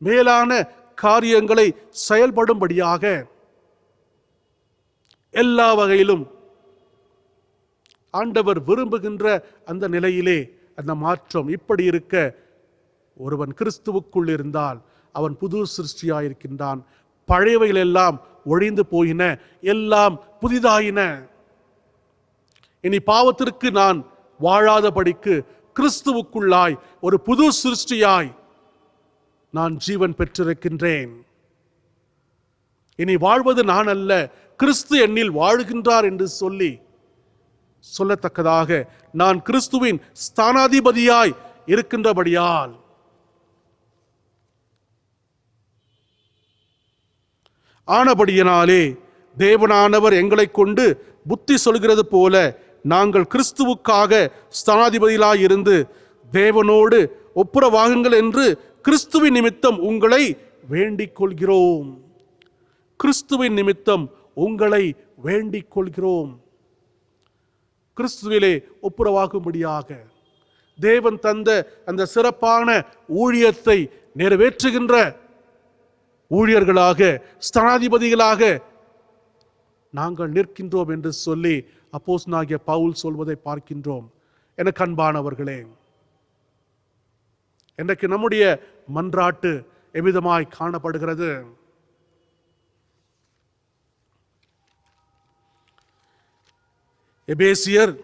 மேலான காரியங்களை செயல்படும்படியாக எல்லா வகையிலும் ஆண்டவர் விரும்புகின்ற அந்த நிலையிலே அந்த மாற்றம். இப்படி இருக்க ஒருவன் கிறிஸ்துவுக்குள் இருந்தால் அவன் புது சிருஷ்டியாயிருக்கின்றான். பழையவைகள் எல்லாம் ஒழிந்து போயின, எல்லாம் புதிதாயின. இனி பாவத்திற்கு நான் வாழாதபடிக்கு கிறிஸ்துவுக்குள்ளாய் ஒரு புது சிருஷ்டியாய் நான் ஜீவன் பெற்றிருக்கின்றேன். இனி வாழ்வது நான் அல்ல, கிறிஸ்து என்னில் வாழுகின்றார் என்று சொல்லத்தக்கதாக நான் கிறிஸ்துவின் ஸ்தானாதிபதியாய் இருக்கின்றபடியால் ஆனபடியினாலே தேவனானவர் எங்களை கொண்டு புத்தி சொல்கிறது போல நாங்கள் கிறிஸ்துவுக்காக ஸ்தானாதிபதிகளாயிருந்து தேவனோடு ஒப்புரவாகுங்கள் என்று கிறிஸ்துவின் நிமித்தம் உங்களை வேண்டிக் கொள்கிறோம். கிறிஸ்துவின் நிமித்தம் உங்களை வேண்டிக் கொள்கிறோம். கிறிஸ்துவிலே ஒப்புரவாகும்படியாக தேவன் தந்த அந்த சிறப்பான ஊழியத்தை நிறைவேற்றுகின்ற ஊழியர்களாக ஸ்தானாதிபதிகளாக நாங்கள் நிற்கின்றோம் என்று சொல்லி அப்போஸ்தலனாகிய பவுல் சொல்வதை பார்க்கின்றோம். எனக்கு அன்பானவர்களே, இன்றைக்கு நம்முடைய மன்றாட்டு எவ்விதமாய் காணப்படுகிறது? எபேசியர்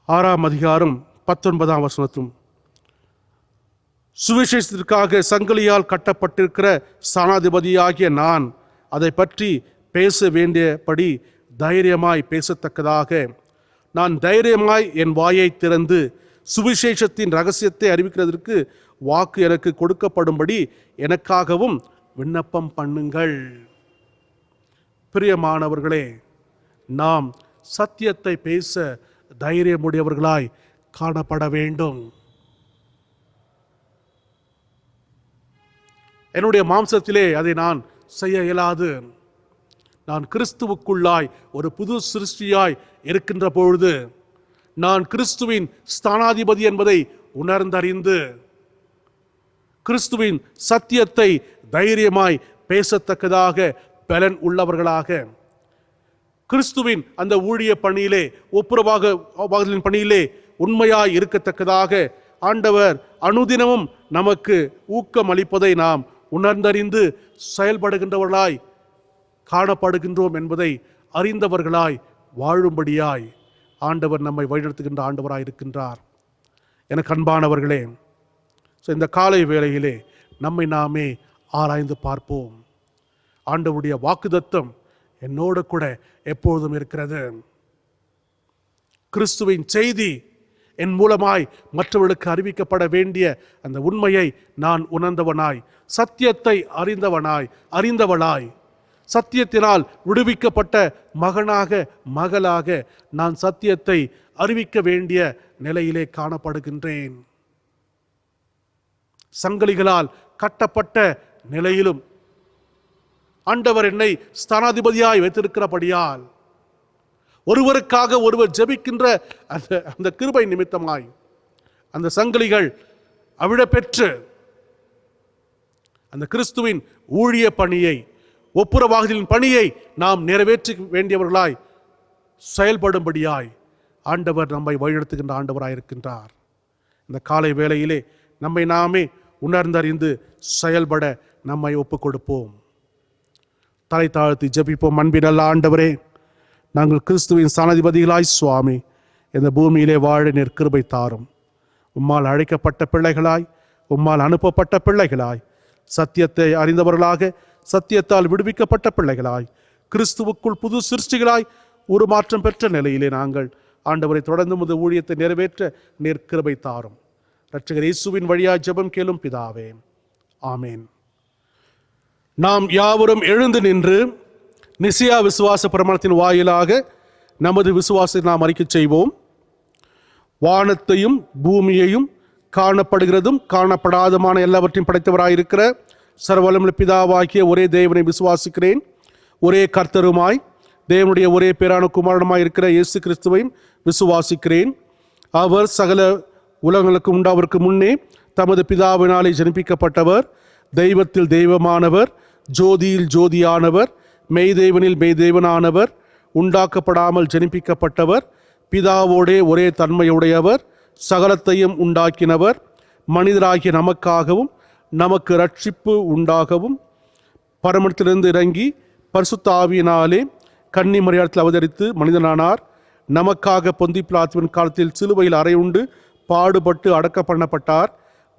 6 அதிகாரம் 19 வசனத்தும், சுவிசேஷத்திற்காக சங்கிலியால் கட்டப்பட்டிருக்கிற ஸ்தானாதிபதியாகிய நான் அதை பற்றி பேச வேண்டியபடி தைரியமாய் பேசத்தக்கதாக நான் தைரியமாய் என் வாயை திறந்து சுவிசேஷத்தின் ரகசியத்தை அறிவிக்கிறதற்கு வாக்கு எனக்கு கொடுக்கப்படும்படி எனக்காகவும் விண்ணப்பம் பண்ணுங்கள். பிரியமானவர்களே, நாம் சத்தியத்தை பேச தைரியமுடையவர்களாய் காணப்பட வேண்டும். என்னுடைய மாம்சத்திலே அதை நான் செய்ய இயலாது. நான் கிறிஸ்துவுக்குள்ளாய் ஒரு புது சிருஷ்டியாய் இருக்கின்ற பொழுது நான் கிறிஸ்துவின் ஸ்தானாதிபதி என்பதை உணர்ந்தறிந்து கிறிஸ்துவின் சத்தியத்தை தைரியமாய் பேசத்தக்கதாக பலன் உள்ளவர்களாக கிறிஸ்துவின் அந்த ஊழிய பணியிலே ஒப்புரவாகுதலின் பணியிலே உண்மையாய் இருக்கத்தக்கதாக ஆண்டவர் அனுதினமும் நமக்கு ஊக்கம் அளிப்பதை நாம் உணர்ந்தறிந்து செயல்படுகின்றவர்களாய் காணப்படுகின்றோம் என்பதை அறிந்தவர்களாய் வாழும்படியாய் ஆண்டவர் நம்மை வழிநடத்துகின்ற ஆண்டவராய் இருக்கின்றார். எனக்கு அன்பானவர்களே, இந்த காலை வேளையிலே நம்மை நாமே ஆராய்ந்து பார்ப்போம். ஆண்டவருடைய வாக்குத்தத்தம் என்னோடு கூட எப்பொழுதும் இருக்கிறது. கிறிஸ்துவின் செய்தி என் மூலமாய் மற்றவர்களுக்கு அறிவிக்கப்பட வேண்டிய அந்த உண்மையை நான் உணர்ந்தவனாய், சத்தியத்தை அறிந்தவளாய், சத்தியத்தினால் விடுவிக்கப்பட்ட மகனாக மகளாக நான் சத்தியத்தை அறிவிக்க வேண்டிய நிலையிலே காணப்படுகின்றேன். சங்கிலிகளால் கட்டப்பட்ட நிலையிலும் ஆண்டவர் என்னை ஸ்தானாதிபதியாய் வைத்திருக்கிறபடியால் ஒருவருக்காக ஒருவர் ஜெபிக்கின்ற அந்த கிருபை நிமித்தமாய் அந்த சங்கிலிகள் அவிழப்பெற்று அந்த கிறிஸ்துவின் ஊழிய பணியை, ஒப்புரவாகுதலின் பணியை நாம் நிறைவேற்ற வேண்டியவர்களாய் செயல்படும்படியாய் ஆண்டவர் நம்மை வழிநடத்துகின்ற ஆண்டவராய் இருக்கின்றார். இந்த காலை வேளையிலே நம்மை நாமே உணர்ந்தறிந்து செயல்பட நம்மை ஒப்புக் கொடுப்போம். தலை தாழ்த்தி ஜெபிப்போம். அன்பின் நல்ல ஆண்டவரே, நாங்கள் கிறிஸ்துவின் ஸ்தானாதிபதிகளாய் சுவாமி இந்த பூமியிலே வாழ நிற்கிருபை தாரும். உம்மால் அழைக்கப்பட்ட பிள்ளைகளாய், உம்மால் அனுப்பப்பட்ட பிள்ளைகளாய், சத்தியத்தை அறிந்தவர்களாக, சத்தியத்தால் விடுவிக்கப்பட்ட பிள்ளைகளாய், கிறிஸ்துவுக்குள் புது சிருஷ்டிகளாய் உருமாற்றம் பெற்ற நிலையிலே நாங்கள் ஆண்டவரை தொடர்ந்து முது ஊழியத்தை நிறைவேற்ற நிற்கிருபை தாரும். இரட்சகர் இயேசுவின் வழியாய் ஜெபம் கேளும் பிதாவே, ஆமேன். நாம் யாவரும் எழுந்து நின்று நிசியா விசுவாச பிரமாணத்தின் வாயிலாக நமது விசுவாசத்தை நாம் அறிக்கை செய்வோம். வானத்தையும் பூமியையும் காணப்படுகிறதும் காணப்படாதமான எல்லாவற்றையும் படைத்தவராயிருக்கிற சர்வவல்லமையுள்ள பிதாவாகிய ஒரே தேவனை விசுவாசிக்கிறேன். ஒரே கர்த்தருமாய் தேவனுடைய ஒரே பேரான குமாரனுமாய் இருக்கிற இயேசு கிறிஸ்துவையும் விசுவாசிக்கிறேன். அவர் சகல உலகங்களுக்கு உண்டாவதற்கு முன்னே தமது பிதாவினாலே ஜனிப்பிக்கப்பட்டவர், தெய்வத்தில் தெய்வமானவர், ஜோதியில் ஜோதியானவர், மெய்தேவனில் மெய்தேவனானவர், உண்டாக்கப்படாமல் ஜனிப்பிக்கப்பட்டவர், பிதாவோடே ஒரே தன்மையுடையவர், சகலத்தையும் உண்டாக்கினவர், மனிதராகிய நமக்காகவும் நமக்கு ரட்சிப்பு உண்டாகவும் பரமத்திலிருந்து இறங்கி பரிசுத்த ஆவியினாலே கன்னிமரியாதத்தில் அவதரித்து மனிதனானார். நமக்காக பொந்தி பிலாத்துவின் காலத்தில் சிலுவையில் அறையுண்டு பாடுபட்டு அடக்க பண்ணப்பட்டார்.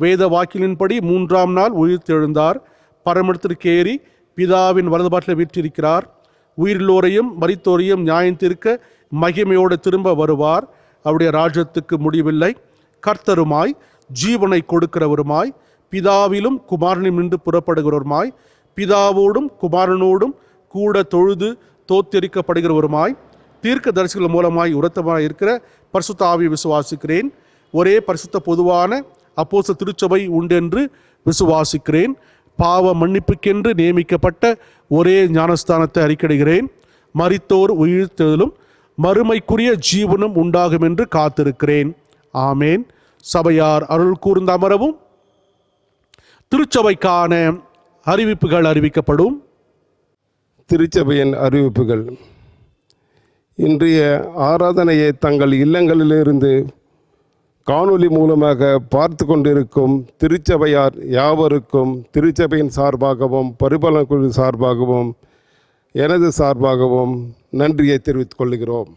வேத வாக்கிலின்படி 3ஆம் நாள் உயிர்த்தெழுந்தார். பரமத்திற்கு ஏறி பிதாவின் வலதுபாட்டில் வீற்றிருக்கிறார். உயிரிலோரையும் மரித்தோரையும் நியாயம் தீர்க்க மகிமையோடு திரும்ப வருவார். அவருடைய ராஜ்யத்துக்கு முடிவில்லை. கர்த்தருமாய் ஜீவனை கொடுக்கிறவருமாய் பிதாவிலும் குமாரனிலும் நின்று புறப்படுகிறவருமாய் பிதாவோடும் குமாரனோடும் கூட தொழுது தோத்தரிக்கப்படுகிறவருமாய் தீர்க்க தரிசிகள் மூலமாய் உரத்தமாய் இருக்கிற பரிசுத்த ஆவியை விசுவாசிக்கிறேன். ஒரே பரிசுத்த பொதுவான அப்போஸ்தல திருச்சபை உண்டென்று விசுவாசிக்கிறேன். பாவ மன்னிப்புக்கென்று நியமிக்கப்பட்ட ஒரே ஞானஸ்தானத்தை அறிக்கையிடுகிறேன். மரித்தோர் உயிர்த்தெழுதலும் மறுமைக்குரிய ஜீவனும் உண்டாகும் என்று காத்திருக்கிறேன். ஆமேன். சபையார் அருள் கூர்ந்த அமரவும். திருச்சபைக்கான அறிவிப்புகள் அறிவிக்கப்படும். திருச்சபையின் அறிவிப்புகள். இன்றைய ஆராதனையை தங்கள் இல்லங்களிலிருந்து காணொளி மூலமாக பார்த்து கொண்டிருக்கும் திருச்சபையார் யாவருக்கும் திருச்சபையின் சார்பாகவும் பரிபாலன குழு சார்பாகவும் எனது சார்பாகவும் நன்றியை தெரிவித்துக் கொள்கிறோம்.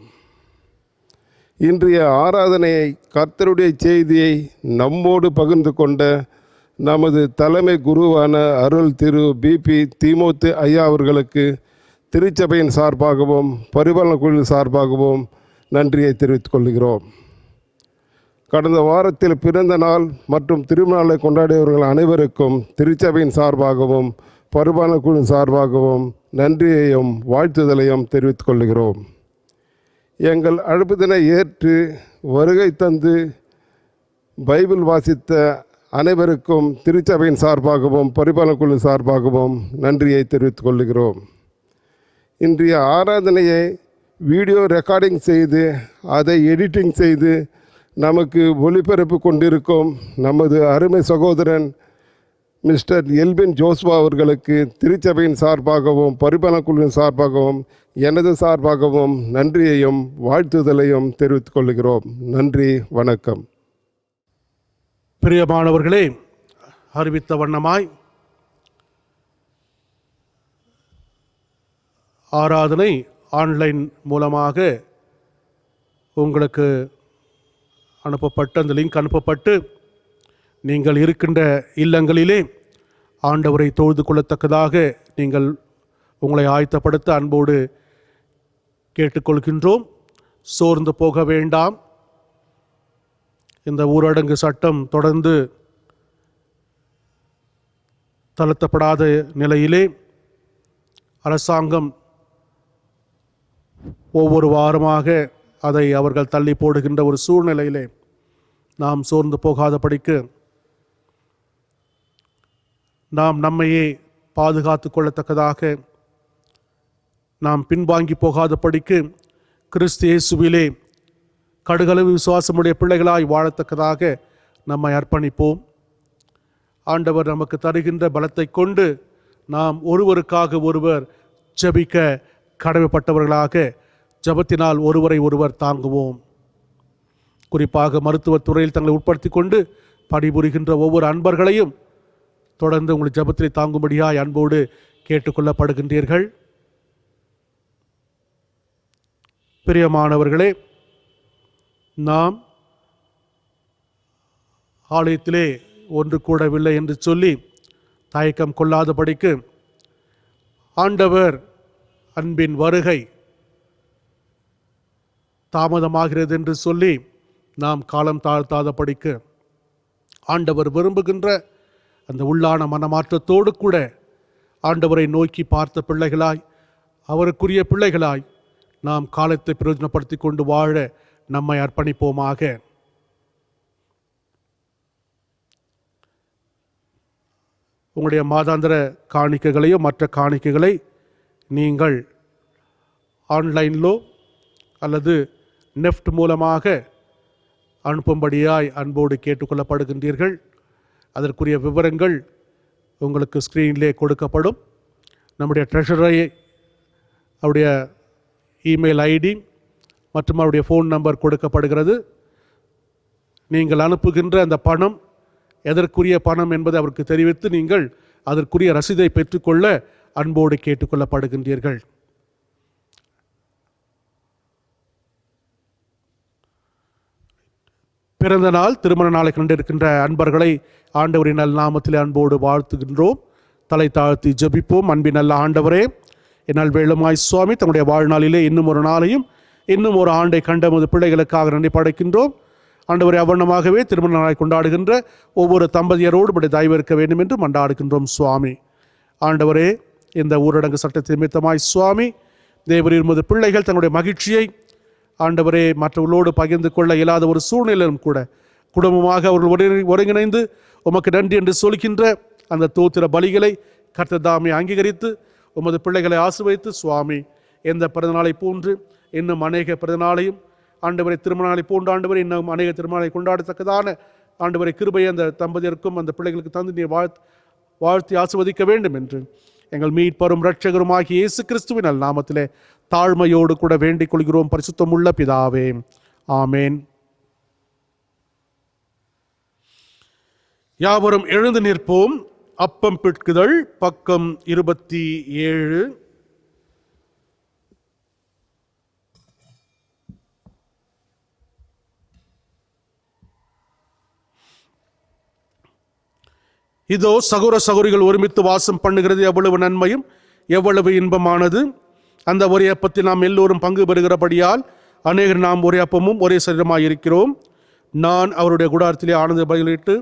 இன்றைய ஆராதனையை கர்த்தருடைய செய்தியை நம்மோடு பகிர்ந்து கொண்ட நமது தலைமை குருவான அருள் திரு பிபி தீமோத்து ஐயா அவர்களுக்கு திருச்சபையின் சார்பாகவும் பரிபாலன குழு சார்பாகவும் நன்றியை தெரிவித்துக் கொள்கிறோம். கடந்த வாரத்தில் பிறந்த நாள் மற்றும் திருமணங்களை கொண்டாடியவர்கள் அனைவருக்கும் திருச்சபையின் சார்பாகவும் பரிபாலன குழு சார்பாகவும் நன்றியையும் வாழ்த்துதலையும் தெரிவித்துக் கொள்கிறோம். எங்கள் அழைப்புதனை ஏற்று வருகை தந்து பைபிள் வாசித்த அனைவருக்கும் திருச்சபையின் சார்பாகவும் பரிபாலன குழு சார்பாகவும் நன்றியை தெரிவித்துக் கொள்கிறோம். இன்றைய ஆராதனையை வீடியோ ரெக்கார்டிங் செய்து அதை எடிட்டிங் செய்து நமக்கு ஒளிபரப்பு கொண்டிருக்கும் நமது அருமை சகோதரன் மிஸ்டர் எல்பின் ஜோஸ்வா அவர்களுக்கு திருச்சபையின் சார்பாகவும் பரிபாலன குழுவின் சார்பாகவும் எனது சார்பாகவும் நன்றியையும் வாழ்த்துதலையும் தெரிவித்துக் கொள்கிறோம். நன்றி, வணக்கம். பிரியமானவர்களே, அறிவித்த வண்ணமாய் ஆராதனை ஆன்லைன் மூலமாக உங்களுக்கு அனுப்பப்பட்டு அந்த லிங்க் அனுப்பப்பட்டு நீங்கள் இருக்கின்ற இல்லங்களிலே ஆண்டவரை தொழுது கொள்ளத்தக்கதாக நீங்கள் உங்களை ஆயத்தப்படுத்த அன்போடு கேட்டுக்கொள்கின்றோம். சோர்ந்து போக வேண்டாம். இந்த ஊரடங்கு சட்டம் தொடர்ந்து தளர்த்தப்படாத நிலையிலே அரசாங்கம் ஒவ்வொரு வாரமாக அதை அவர்கள் தள்ளி போடுகின்ற ஒரு சூழ்நிலையிலே நாம் சோர்ந்து போகாதபடிக்கு நாம் நம்மையே பாதுகாத்து கொள்ளத்தக்கதாக நாம் பின்வாங்கி போகாதபடிக்கு கிறிஸ்து இயேசுவிலே கடுகளவு விசுவாசமுடைய பிள்ளைகளாய் வாழத்தக்கதாக நம்மை அர்ப்பணிப்போம். ஆண்டவர் நமக்கு தருகின்ற பலத்தை கொண்டு நாம் ஒருவருக்காக ஒருவர் ஜெபிக்க கடமைப்பட்டவர்களாக ஜெபத்தினால் ஒருவரை ஒருவர் தாங்குவோம். குறிப்பாக மருத்துவத் துறையில் தங்களை உட்படுத்தி கொண்டு பணிபுரிகின்ற ஒவ்வொரு அன்பர்களையும் தொடர்ந்து உங்கள் ஜெபத்திலே தாங்கும்படியாய் அன்போடு கேட்டுக்கொள்ளப்படுகின்றீர்கள். பிரியமானவர்களே, நாம் ஆலயத்திலே ஒன்று கூடவில்லை என்று சொல்லி தயக்கம் கொள்ளாதபடிக்கு ஆண்டவர் அன்பின் வருகை தாமதமாகிறது என்று சொல்லி நாம் காலம் தாழ்த்தாதபடிக்கு ஆண்டவர் விரும்புகின்ற அந்த உள்ளான மனமாற்றத்தோடு கூட ஆண்டவரை நோக்கி பார்த்த பிள்ளைகளாய் அவருக்குரிய பிள்ளைகளாய் நாம் காலத்தை பிரயோஜனப்படுத்தி கொண்டு வாழ நம்மை அர்ப்பணிப்போமாக. உங்களுடைய மாதாந்திர காணிக்கைகளையோ மற்ற காணிக்கைகளை நீங்கள் ஆன்லைனிலோ அல்லது நெஃப்ட் மூலமாக அனுப்பும்படியாய் அன்போடு கேட்டுக்கொள்ளப்படுகின்றீர்கள். அதற்குரிய விவரங்கள் உங்களுக்கு ஸ்க்ரீனிலே கொடுக்கப்படும். நம்முடைய ட்ரெஷரை அவருடைய இமெயில் ஐடி மற்றும் அவருடைய ஃபோன் நம்பர் கொடுக்கப்படுகிறது. நீங்கள் அனுப்புகின்ற அந்த பணம் எதற்குரிய பணம் என்பதை அவருக்கு தெரிவித்து நீங்கள் அதற்குரிய ரசீதை பெற்றுக்கொள்ள அன்போடு கேட்டுக்கொள்ளப்படுகின்றீர்கள். பிறந்த நாள் திருமண நாளை கண்டிருக்கின்ற அன்பர்களை ஆண்டவரின் நல் நாமத்திலே அன்போடு வாழ்த்துகின்றோம். தலை தாழ்த்தி ஜெபிப்போம். அன்பின் நல்ல ஆண்டவரே, என்னால் வேளுமாய் சுவாமி தம்முடைய வாழ்நாளிலே இன்னும் ஒரு நாளையும் இன்னும் ஒரு ஆண்டை கண்ட நமது பிள்ளைகளுக்காக நன்றி படைக்கின்றோம். ஆண்டவரை அவ்வண்ணமாகவே திருமண நாளை கொண்டாடுகின்ற ஒவ்வொரு தம்பதியரோடு இப்படி தயவு இருக்க வேண்டும் என்று மன்றாடுகின்றோம் சுவாமி. ஆண்டவரே, இந்த ஊரடங்கு சட்டத்தை நிமித்தமாய் சுவாமி தேவரீர் உமது பிள்ளைகள் தங்களுடைய மகிழ்ச்சியை ஆண்டவரே மற்றவர்களோடு பகிர்ந்து கொள்ள இயலாத ஒரு சூழ்நிலையிலும் கூட குடும்பமாக அவர்கள் ஒருங்கிணைந்து உமக்கு நன்றி என்று சொல்கின்ற அந்த தோத்திர பலிகளை கர்த்தர் தாமே அங்கீகரித்து உமது பிள்ளைகளை ஆசீர்வதித்து சுவாமி எந்த பிறந்தநாளை போன்று இன்னும் அநேக பிறந்தநாளையும் ஆண்டவரை திருமணநாளை போன்ற ஆண்டவரை இன்னும் அநேக திருமணங்களை கொண்டாடத்தக்கதான ஆண்டவரை கிருபையை அந்த தம்பதியருக்கும் அந்த பிள்ளைகளுக்கு தந்து நீர் வாழ்த்தி ஆசீர்வதிக்க வேண்டும் என்று எங்கள் மீட்பரும் இரட்சகருமாகிய இயேசு கிறிஸ்துவின் நாமத்திலே தாழ்மையோடு கூட வேண்டிக் கொள்கிறோம் பரிசுத்தமுள்ள பிதாவே, ஆமேன். யாவரும் எழுந்து நிற்போம். அப்பம் பிட்குதல் பக்கம் 27. இதோ சகோதர சகோதரிகள் ஒருமித்து வாசம் பண்ணுகிறது எவ்வளவு நன்மையும் எவ்வளவு இன்பமானது. அந்த ஒரே அப்பத்தில் நாம் எல்லோரும் பங்கு பெறுகிறபடியால் அநேகர் நாம் ஒரே அப்பமும் ஒரே சரீரமாய் இருக்கிறோம். நான் அவருடைய குடாரத்திலே ஆனந்த பலியிட்டு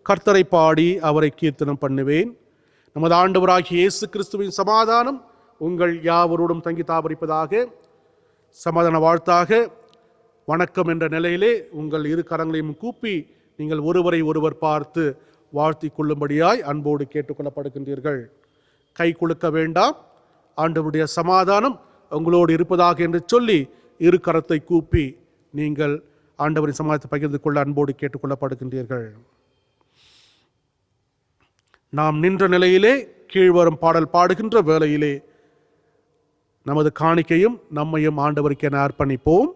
கர்த்தரை பாடி அவரை கீர்த்தனம் பண்ணுவேன். நமது ஆண்டவராகிய இயேசு கிறிஸ்துவின் சமாதானம் உங்கள் யாவரோடும் தங்கி தாபரிப்பதாக. சமாதான வாழ்த்தாக வணக்கம் என்ற நிலையிலே உங்கள் இரு கரங்களையும் கூப்பி நீங்கள் ஒருவரை ஒருவர் பார்த்து வாழ்த்தி கொள்ளும்படியாய் அன்போடு கேட்டுக்கொள்ளப்படுகின்றீர்கள். கை குலுக்க வேண்டாம். ஆண்டவருடைய சமாதானம் உங்களோடு இருப்பதாக என்று சொல்லி இரு கரத்தை கூப்பி நீங்கள் ஆண்டவரின் சமாதானத்தை பகிர்ந்து கொள்ள அன்போடு கேட்டுக்கொள்ளப்படுகின்றீர்கள். நாம் நின்ற நிலையிலே கீழ்வரும் பாடல் பாடுகின்ற வேளையிலே நமது காணிக்கையும் நம்மையும் ஆண்டவருக்கு என அர்ப்பணிப்போம்.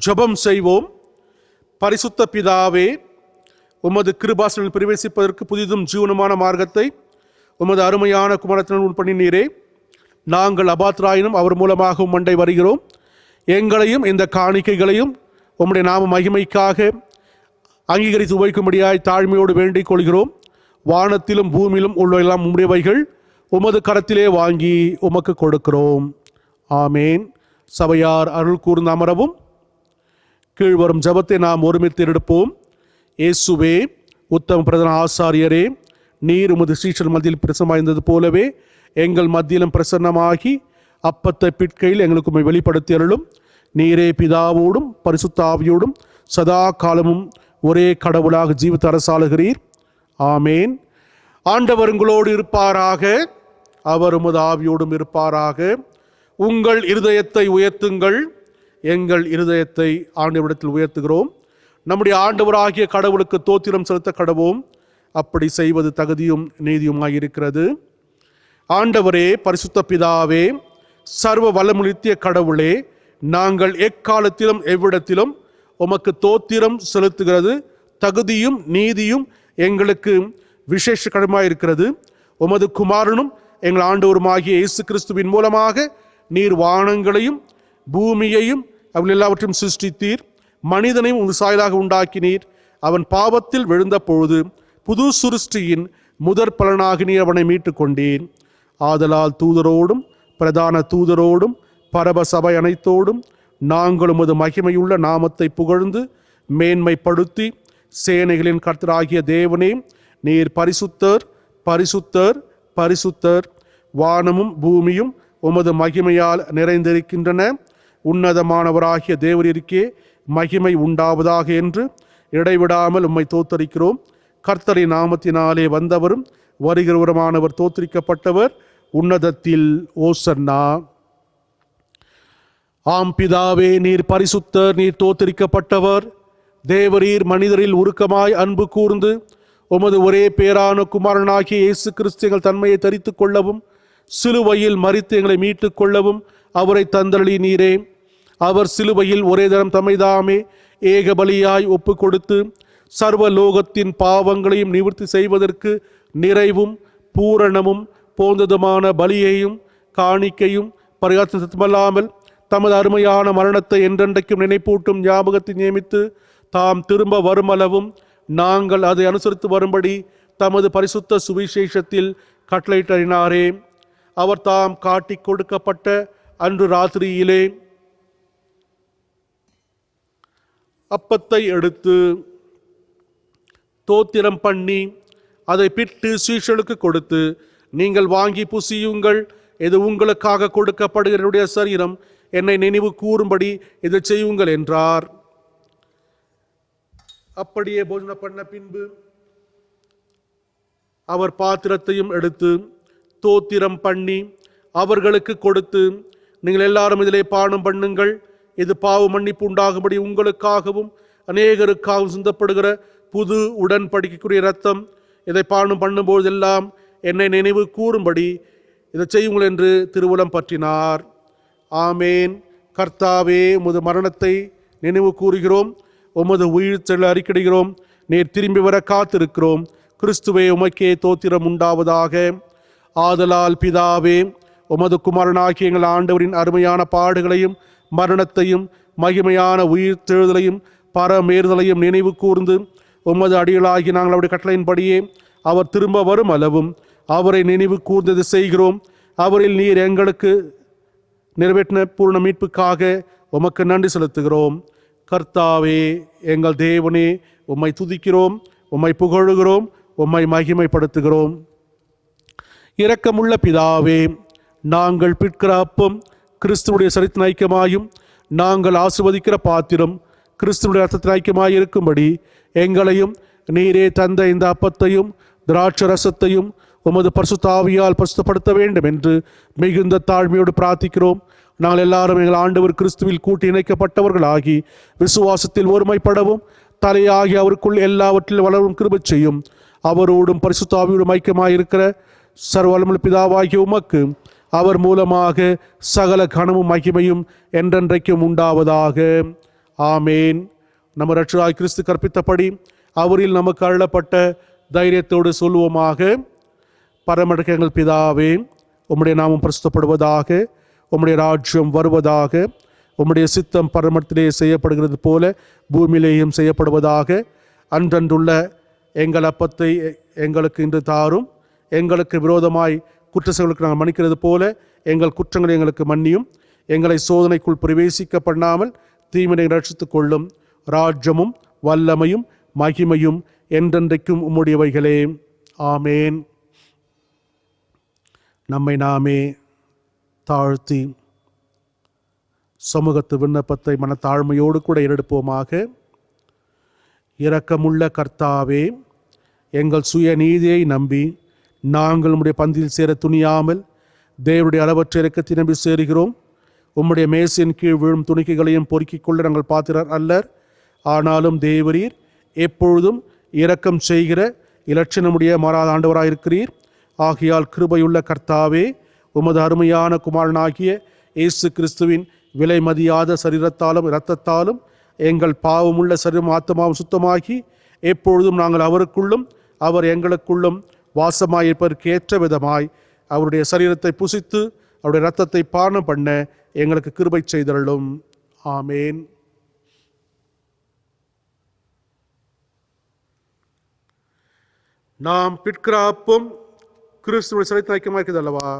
ஜெபம் செய்வோம். பரிசுத்த பிதாவே, உமது கிருபாசனில் பிரவேசிப்பதற்கு புதிதும் ஜீவனமான மார்க்கத்தை உமது அருமையான குமாரத்தினுள் பண்ணினீரே. நாங்கள் அபாத்திராயினும் அவர் மூலமாக உம்மண்டை வருகிறோம். எங்களையும் இந்த காணிக்கைகளையும் உம்முடைய நாம மகிமைக்காக அங்கீகரித்து உபயோகிக்கும்படியாய் தாழ்மையோடு வேண்டிக் கொள்கிறோம். வானத்திலும் பூமியிலும் உள்ள எல்லாம் உம்முடையவைகள் உமது கரத்திலே வாங்கி உமக்கு கொடுக்கிறோம். ஆமேன். சபையார் அருள் கூர்ந்து அமரவும். கீழ்வரும் ஜெபத்தை நாம் ஒருமித்து எடுப்போம். இயேசுவே, உத்தம பிரதான ஆசாரியரே, நீர் உமது சீஷர் மத்தியில் பிரசன்னமாயிருந்தது போலவே எங்கள் மத்தியிலும் பிரசன்னமாகி அப்பத்தை பிற்கையில் எங்களுக்கு உம்மை வெளிப்படுத்தி அருளும். நீரே பிதாவோடும் பரிசுத்த ஆவியோடும் சதா காலமும் ஒரே கடவுளாக ஜீவித்து அரசாளுகிறீர். ஆமேன். ஆண்டவர் உங்களோடு இருப்பாராக, அவர் உமது ஆவியோடும் இருப்பாராக. உங்கள் இருதயத்தை உயர்த்துங்கள். எங்கள் இருதயத்தை ஆண்டவரிடத்தில் உயர்த்துகிறோம். நம்முடைய ஆண்டவராகிய கடவுளுக்கு தோத்திரம் செலுத்த கடவோம். அப்படி செய்வது தகுதியும் நீதியுமாயிருக்கிறது. ஆண்டவரே, பரிசுத்த பிதாவே, சர்வ வல்லமுள்ள கடவுளே, நாங்கள் எக்காலத்திலும் எவ்விடத்திலும் உமக்கு தோத்திரம் செலுத்துகிறது தகுதியும் நீதியும் எங்களுக்கு விசேஷ கடமையாயிருக்கிறது. உமது குமாரனும் எங்கள் ஆண்டவருமாகிய இயேசு கிறிஸ்துவின் மூலமாக நீர் வானங்களையும் பூமியையும் அவள் எல்லாவற்றையும் சிருஷ்டித்தீர். மனிதனையும் உங்கள் சாயலாக உண்டாக்கினீர். அவன் பாவத்தில் விழுந்த பொழுது புது சிருஷ்டியின் முதற் பலனாக நீர் அவனை மீட்டு கொண்டீர். ஆதலால் தூதரோடும் பிரதான தூதரோடும் பரப சபை அனைத்தோடும் நாங்கள் உமது மகிமையுள்ள நாமத்தை புகழ்ந்து மேன்மைப்படுத்தி, சேனைகளின் கர்த்தராகிய தேவனே, நீர் பரிசுத்தர், பரிசுத்தர், பரிசுத்தர், வானமும் பூமியும் உமது மகிமையால் நிறைந்திருக்கின்றன. உன்னதமானவராகிய தேவரிற்கே மகிமை உண்டாவதாக என்று இடைவிடாமல் உம்மை தோத்தரிக்கிறோம். கர்த்தரின் நாமத்தினாலே வந்தவரும் வருகிறவருமானவர் தோத்தரிக்கப்பட்டவர். உன்னதத்தில் ஓசன்னா. ஆம் பிதாவே, நீர் பரிசுத்தர், நீர் தோத்தரிக்கப்பட்டவர். தேவரீர் மனிதரில் உருக்கமாய் அன்பு கூர்ந்து உமது ஒரே பேரான குமாரனாகிய இயேசு கிறிஸ்து எங்கள் தன்மையை தரித்து கொள்ளவும் சிலுவையில் மரித்து எங்களை மீட்டு கொள்ளவும் அவரை தந்தளி நீரே. அவர் சிலுவையில் ஒரே தரம் தம்மைதாமே ஏக பலியாய் ஒப்பு கொடுத்து சர்வ லோகத்தின் பாவங்களையும் நிவர்த்தி செய்வதற்கு நிறைவும் பூரணமும் போந்ததுமான பலியையும் காணிக்கையும் பரிகாரமல்லாமல் தமது அருமையான மரணத்தை என்றென்றைக்கும் நினைப்பூட்டும் ஞாபகத்தை நியமித்து தாம் திரும்ப வருமளவும் நாங்கள் அதை அனுசரித்து வரும்படி தமது பரிசுத்த சுவிசேஷத்தில் கட்டளையிட்டாரே. அவர் தாம் காட்டி கொடுக்கப்பட்ட அன்று ராத்திரியிலே அப்பத்தை எடுத்து தோத்திரம் பண்ணி அதை பிட்டு சீஷர்களுக்கு கொடுத்து, நீங்கள் வாங்கி புசியுங்கள், இது உங்களுக்காக கொடுக்கப்படுகிற சரீரம், என்னை நினைவு கூறும்படி இதை செய்யுங்கள் என்றார். அப்படியே போஜனம் பண்ண பின்பு அவர் பாத்திரத்தையும் எடுத்து தோத்திரம் பண்ணி அவர்களுக்கு கொடுத்து, நீங்கள் எல்லாரும் இதிலே பானம் பண்ணுங்கள், இது பாவ மன்னிப்பு உண்டாகும்படி உங்களுக்காகவும் அநேகருக்காகவும் சிந்தப்படுகிற புது உடன்படிக்கைக்குரிய இரத்தம். இதை பானம் பண்ணும்போதெல்லாம் என்னை நினைவு கூறும்படி இதை செய்யுங்கள் என்று திருவுளம் பற்றினார். ஆமேன். கர்த்தாவே, உமது மரணத்தை நினைவு கூறுகிறோம், உமது உயிர் செல்ல அறிக்கையிடுகிறோம். நீர் திரும்பி வர காத்திருக்கிறோம். கிறிஸ்துவே, உமக்கே தோத்திரம் உண்டாவதாக. ஆதலால் பிதாவே, உமது குமாரனாகிய எங்கள் ஆண்டவரின் அருமையான பாடுகளையும் மரணத்தையும் மகிமையான உயிர் தெழுதலையும் பரமேறுதலையும் நினைவு கூர்ந்து உமது அடிகளாகி நாங்கள் அவருடைய கட்டளையின்படியே அவர் திரும்ப வரும் அளவும் அவரை நினைவு கூர்ந்தது செய்கிறோம். அவரில் நீர் எங்களுக்கு நிறைவேற்றின பூர்ண மீட்புக்காக உமக்கு நன்றி செலுத்துகிறோம். கர்த்தாவே, எங்கள் தேவனே, உம்மை துதிக்கிறோம், உம்மை புகழுகிறோம், உம்மை மகிமைப்படுத்துகிறோம். இரக்கமுள்ள பிதாவே, நாங்கள் பிற்கிற அப்பம் கிறிஸ்துவுடைய சரீரத்தின் ஐக்கியமாயும் நாங்கள் ஆசீர்வதிக்கிற பாத்திரம் கிறிஸ்துவுடைய ரத்தத்தின் ஐக்கியமாய் இருக்கும்படி எங்களையும் நீரே தந்த இந்த அப்பத்தையும் திராட்சை ரசத்தையும் உமது பரிசுத்த ஆவியால் பரிசுத்தப்படுத்த வேண்டும் என்று மிகுந்த தாழ்மையோடு பிரார்த்திக்கிறோம். நாங்கள் எல்லாரும் எங்கள் ஆண்டவர் கிறிஸ்துவில் கூட்டி இணைக்கப்பட்டவர்களாகி விசுவாசத்தில் ஒருமைப்படவும் தலையாகி அவருக்குள் எல்லாவற்றிலும் வளரும் கிருபை செய்யும். அவரோடும் பரிசுத்த ஆவியோடும் ஐக்கியமாயிருக்கிற சர்வவல்லமையுள்ள பிதாவாகிய உமக்கு அவர் மூலமாக சகல கனமும் மகிமையும் என்றென்றைக்கும் உண்டாவதாக. ஆமேன். நம்ம இரட்சகராகிய கிறிஸ்து கற்பித்தபடி அவரில் நமக்கு அருளப்பட்ட தைரியத்தோடு சொல்லுவோமாக. பரமண்டலத்தின் எங்கள் பிதாவே, உம்முடைய நாமம் பரிசுத்தப்படுவதாக, உம்முடைய ராஜ்யம் வருவதாக, உம்முடைய சித்தம் பரமத்திலே செய்யப்படுகிறது போல பூமியிலேயும் செய்யப்படுவதாக. அன்றன்றுள்ள எங்கள் அப்பத்தை எங்களுக்கு இன்று தாரும். எங்களுக்கு விரோதமாய் குற்றச்செயல்களுக்கு நாங்கள் மன்னிக்கிறது போல எங்கள் குற்றங்களை எங்களுக்கு மன்னியும். எங்களை சோதனைக்குள் பிரவேசிக்க பண்ணாமல் தீமையை ரட்சித்துக் கொள்ளும். ராஜ்யமும் வல்லமையும் மகிமையும் என்றென்றைக்கும் உம்முடையவைகளே. ஆமேன். நம்மை நாமே தாழ்த்தி சமூகத்து விண்ணப்பத்தை மனத்தாழ்மையோடு கூட ஏறெடுப்போமாக. இரக்கமுள்ள கர்த்தாவே, எங்கள் சுய நீதியை நம்பி நாங்கள் உம்முடைய பந்தியில் சேர துணியாமல் தேவனுடைய அளவற்ற இரக்கத்தை நம்பி சேருகிறோம். உம்முடைய மேசின் கீழ் விழும் துணிக்கைகளையும் பொறுக்கிக் கொள்ள நாங்கள் பாத்திரர் அல்லர். ஆனாலும் தேவரீர் எப்பொழுதும் இரக்கம் செய்கிற இலட்சணமுடைய மாறாத ஆண்டவராயிருக்கிறீர். ஆகையால் கிருபையுள்ள கர்த்தாவே, உமது அருமையான குமாரனாகிய இயேசு கிறிஸ்துவின் விலை மதியாத சரீரத்தாலும் இரத்தத்தாலும் எங்கள் பாவமுள்ள சரீரம் ஆத்மாவும் சுத்தமாகி எப்பொழுதும் நாங்கள் அவருக்குள்ளும் அவர் எங்களுக்குள்ளும் வாசமாயிருப்பதற்கு ஏற்ற விதமாய் அவருடைய சரீரத்தை புசித்து அவருடைய இரத்தத்தை பானம் பண்ண எங்களுக்கு கிருபை செய்தருளும். ஆமேன். நாம் பிற்கிற அப்பம் கிறிஸ்துவின் சரீரத்தின் ஐக்கியமாக இருக்குது அல்லவா?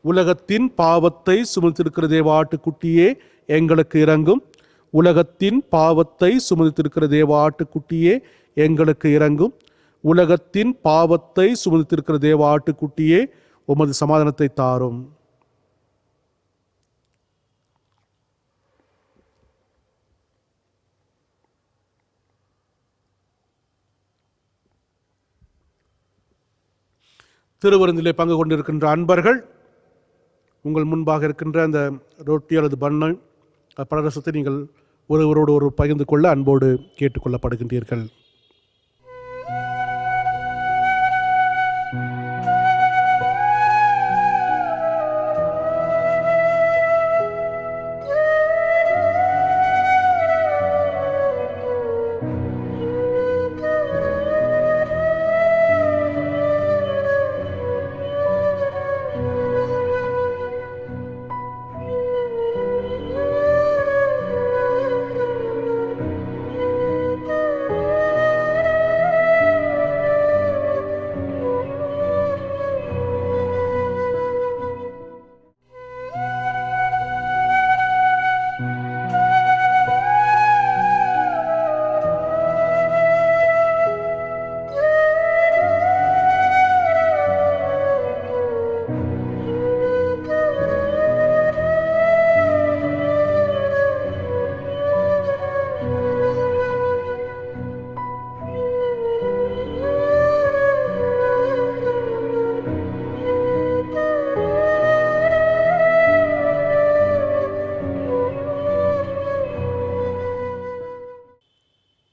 உலகத்தின் பாவத்தை சுமந்திருக்கிற தேவ ஆட்டுக்குட்டியே எங்களுக்கு இரங்கும். உலகத்தின் பாவத்தை சுமந்திருக்கிற தேவ ஆட்டுக்குட்டியே எங்களுக்கு இரங்கும். உலகத்தின் பாவத்தை சுமந்திருக்கிற தேவ ஆட்டுக்குட்டியே உமது சமாதானத்தை தாரும். திருவிருந்திலே பங்கு கொண்டிருக்கின்ற அன்பர்கள், உங்கள் முன்பாக இருக்கின்ற அந்த ரொட்டி அல்லது பண்ணை பலரசத்தை நீங்கள் ஒருவரோடு ஒரு பகிர்ந்து கொள்ள அன்போடு கேட்டுக்கொள்ளப்படுகின்றீர்கள்.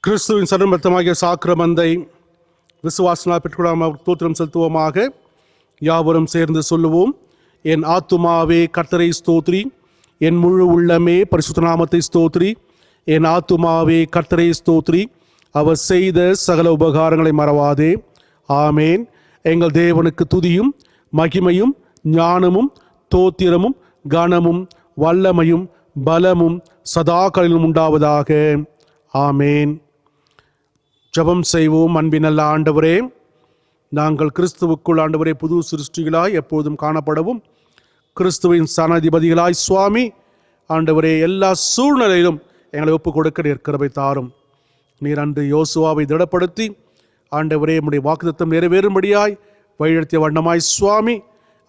கிறிஸ்துவின் சரீரமாகிய சாக்கிரமந்தை விசுவாசனால் பெற்றுக்கொள்ளாமல் ஸ்தோத்திரம் செலுத்துவோமாக. யாவரும் சேர்ந்து சொல்லுவோம். என் ஆத்துமாவே கர்த்தரை ஸ்தோத்ரி, என் முழு உள்ளமே பரிசுத்த நாமத்தை ஸ்தோத்ரி. என் ஆத்துமாவே கர்த்தரை ஸ்தோத்ரி, அவர் செய்த சகல உபகாரங்களை மறவாதே. ஆமேன். எங்கள் தேவனுக்கு துதியும் மகிமையும் ஞானமும் தோத்திரமும் கனமும் வல்லமையும் பலமும் சதாகாலிலும் உண்டாவதாக. ஆமேன். ஜெபம் செய்வோம். அன்பின் நல்ல ஆண்டவரே, நாங்கள் கிறிஸ்துவுக்குள் ஆண்டவரே புது சிருஷ்டிகளாய் எப்போதும் காணப்படவும் கிறிஸ்துவின் சனாதிபதிகளாய் சுவாமி ஆண்டவரே எல்லா சூழ்நிலையிலும் எங்களை ஒப்புக் கொடுக்க நீர் கிருபை தாரும். நீர் அன்று யோசுவாவை திடப்படுத்தி ஆண்டவரே உம்முடைய வாக்குத்தத்தம் நிறைவேறும்படியாய் வழிநடத்திய வண்ணமாய் சுவாமி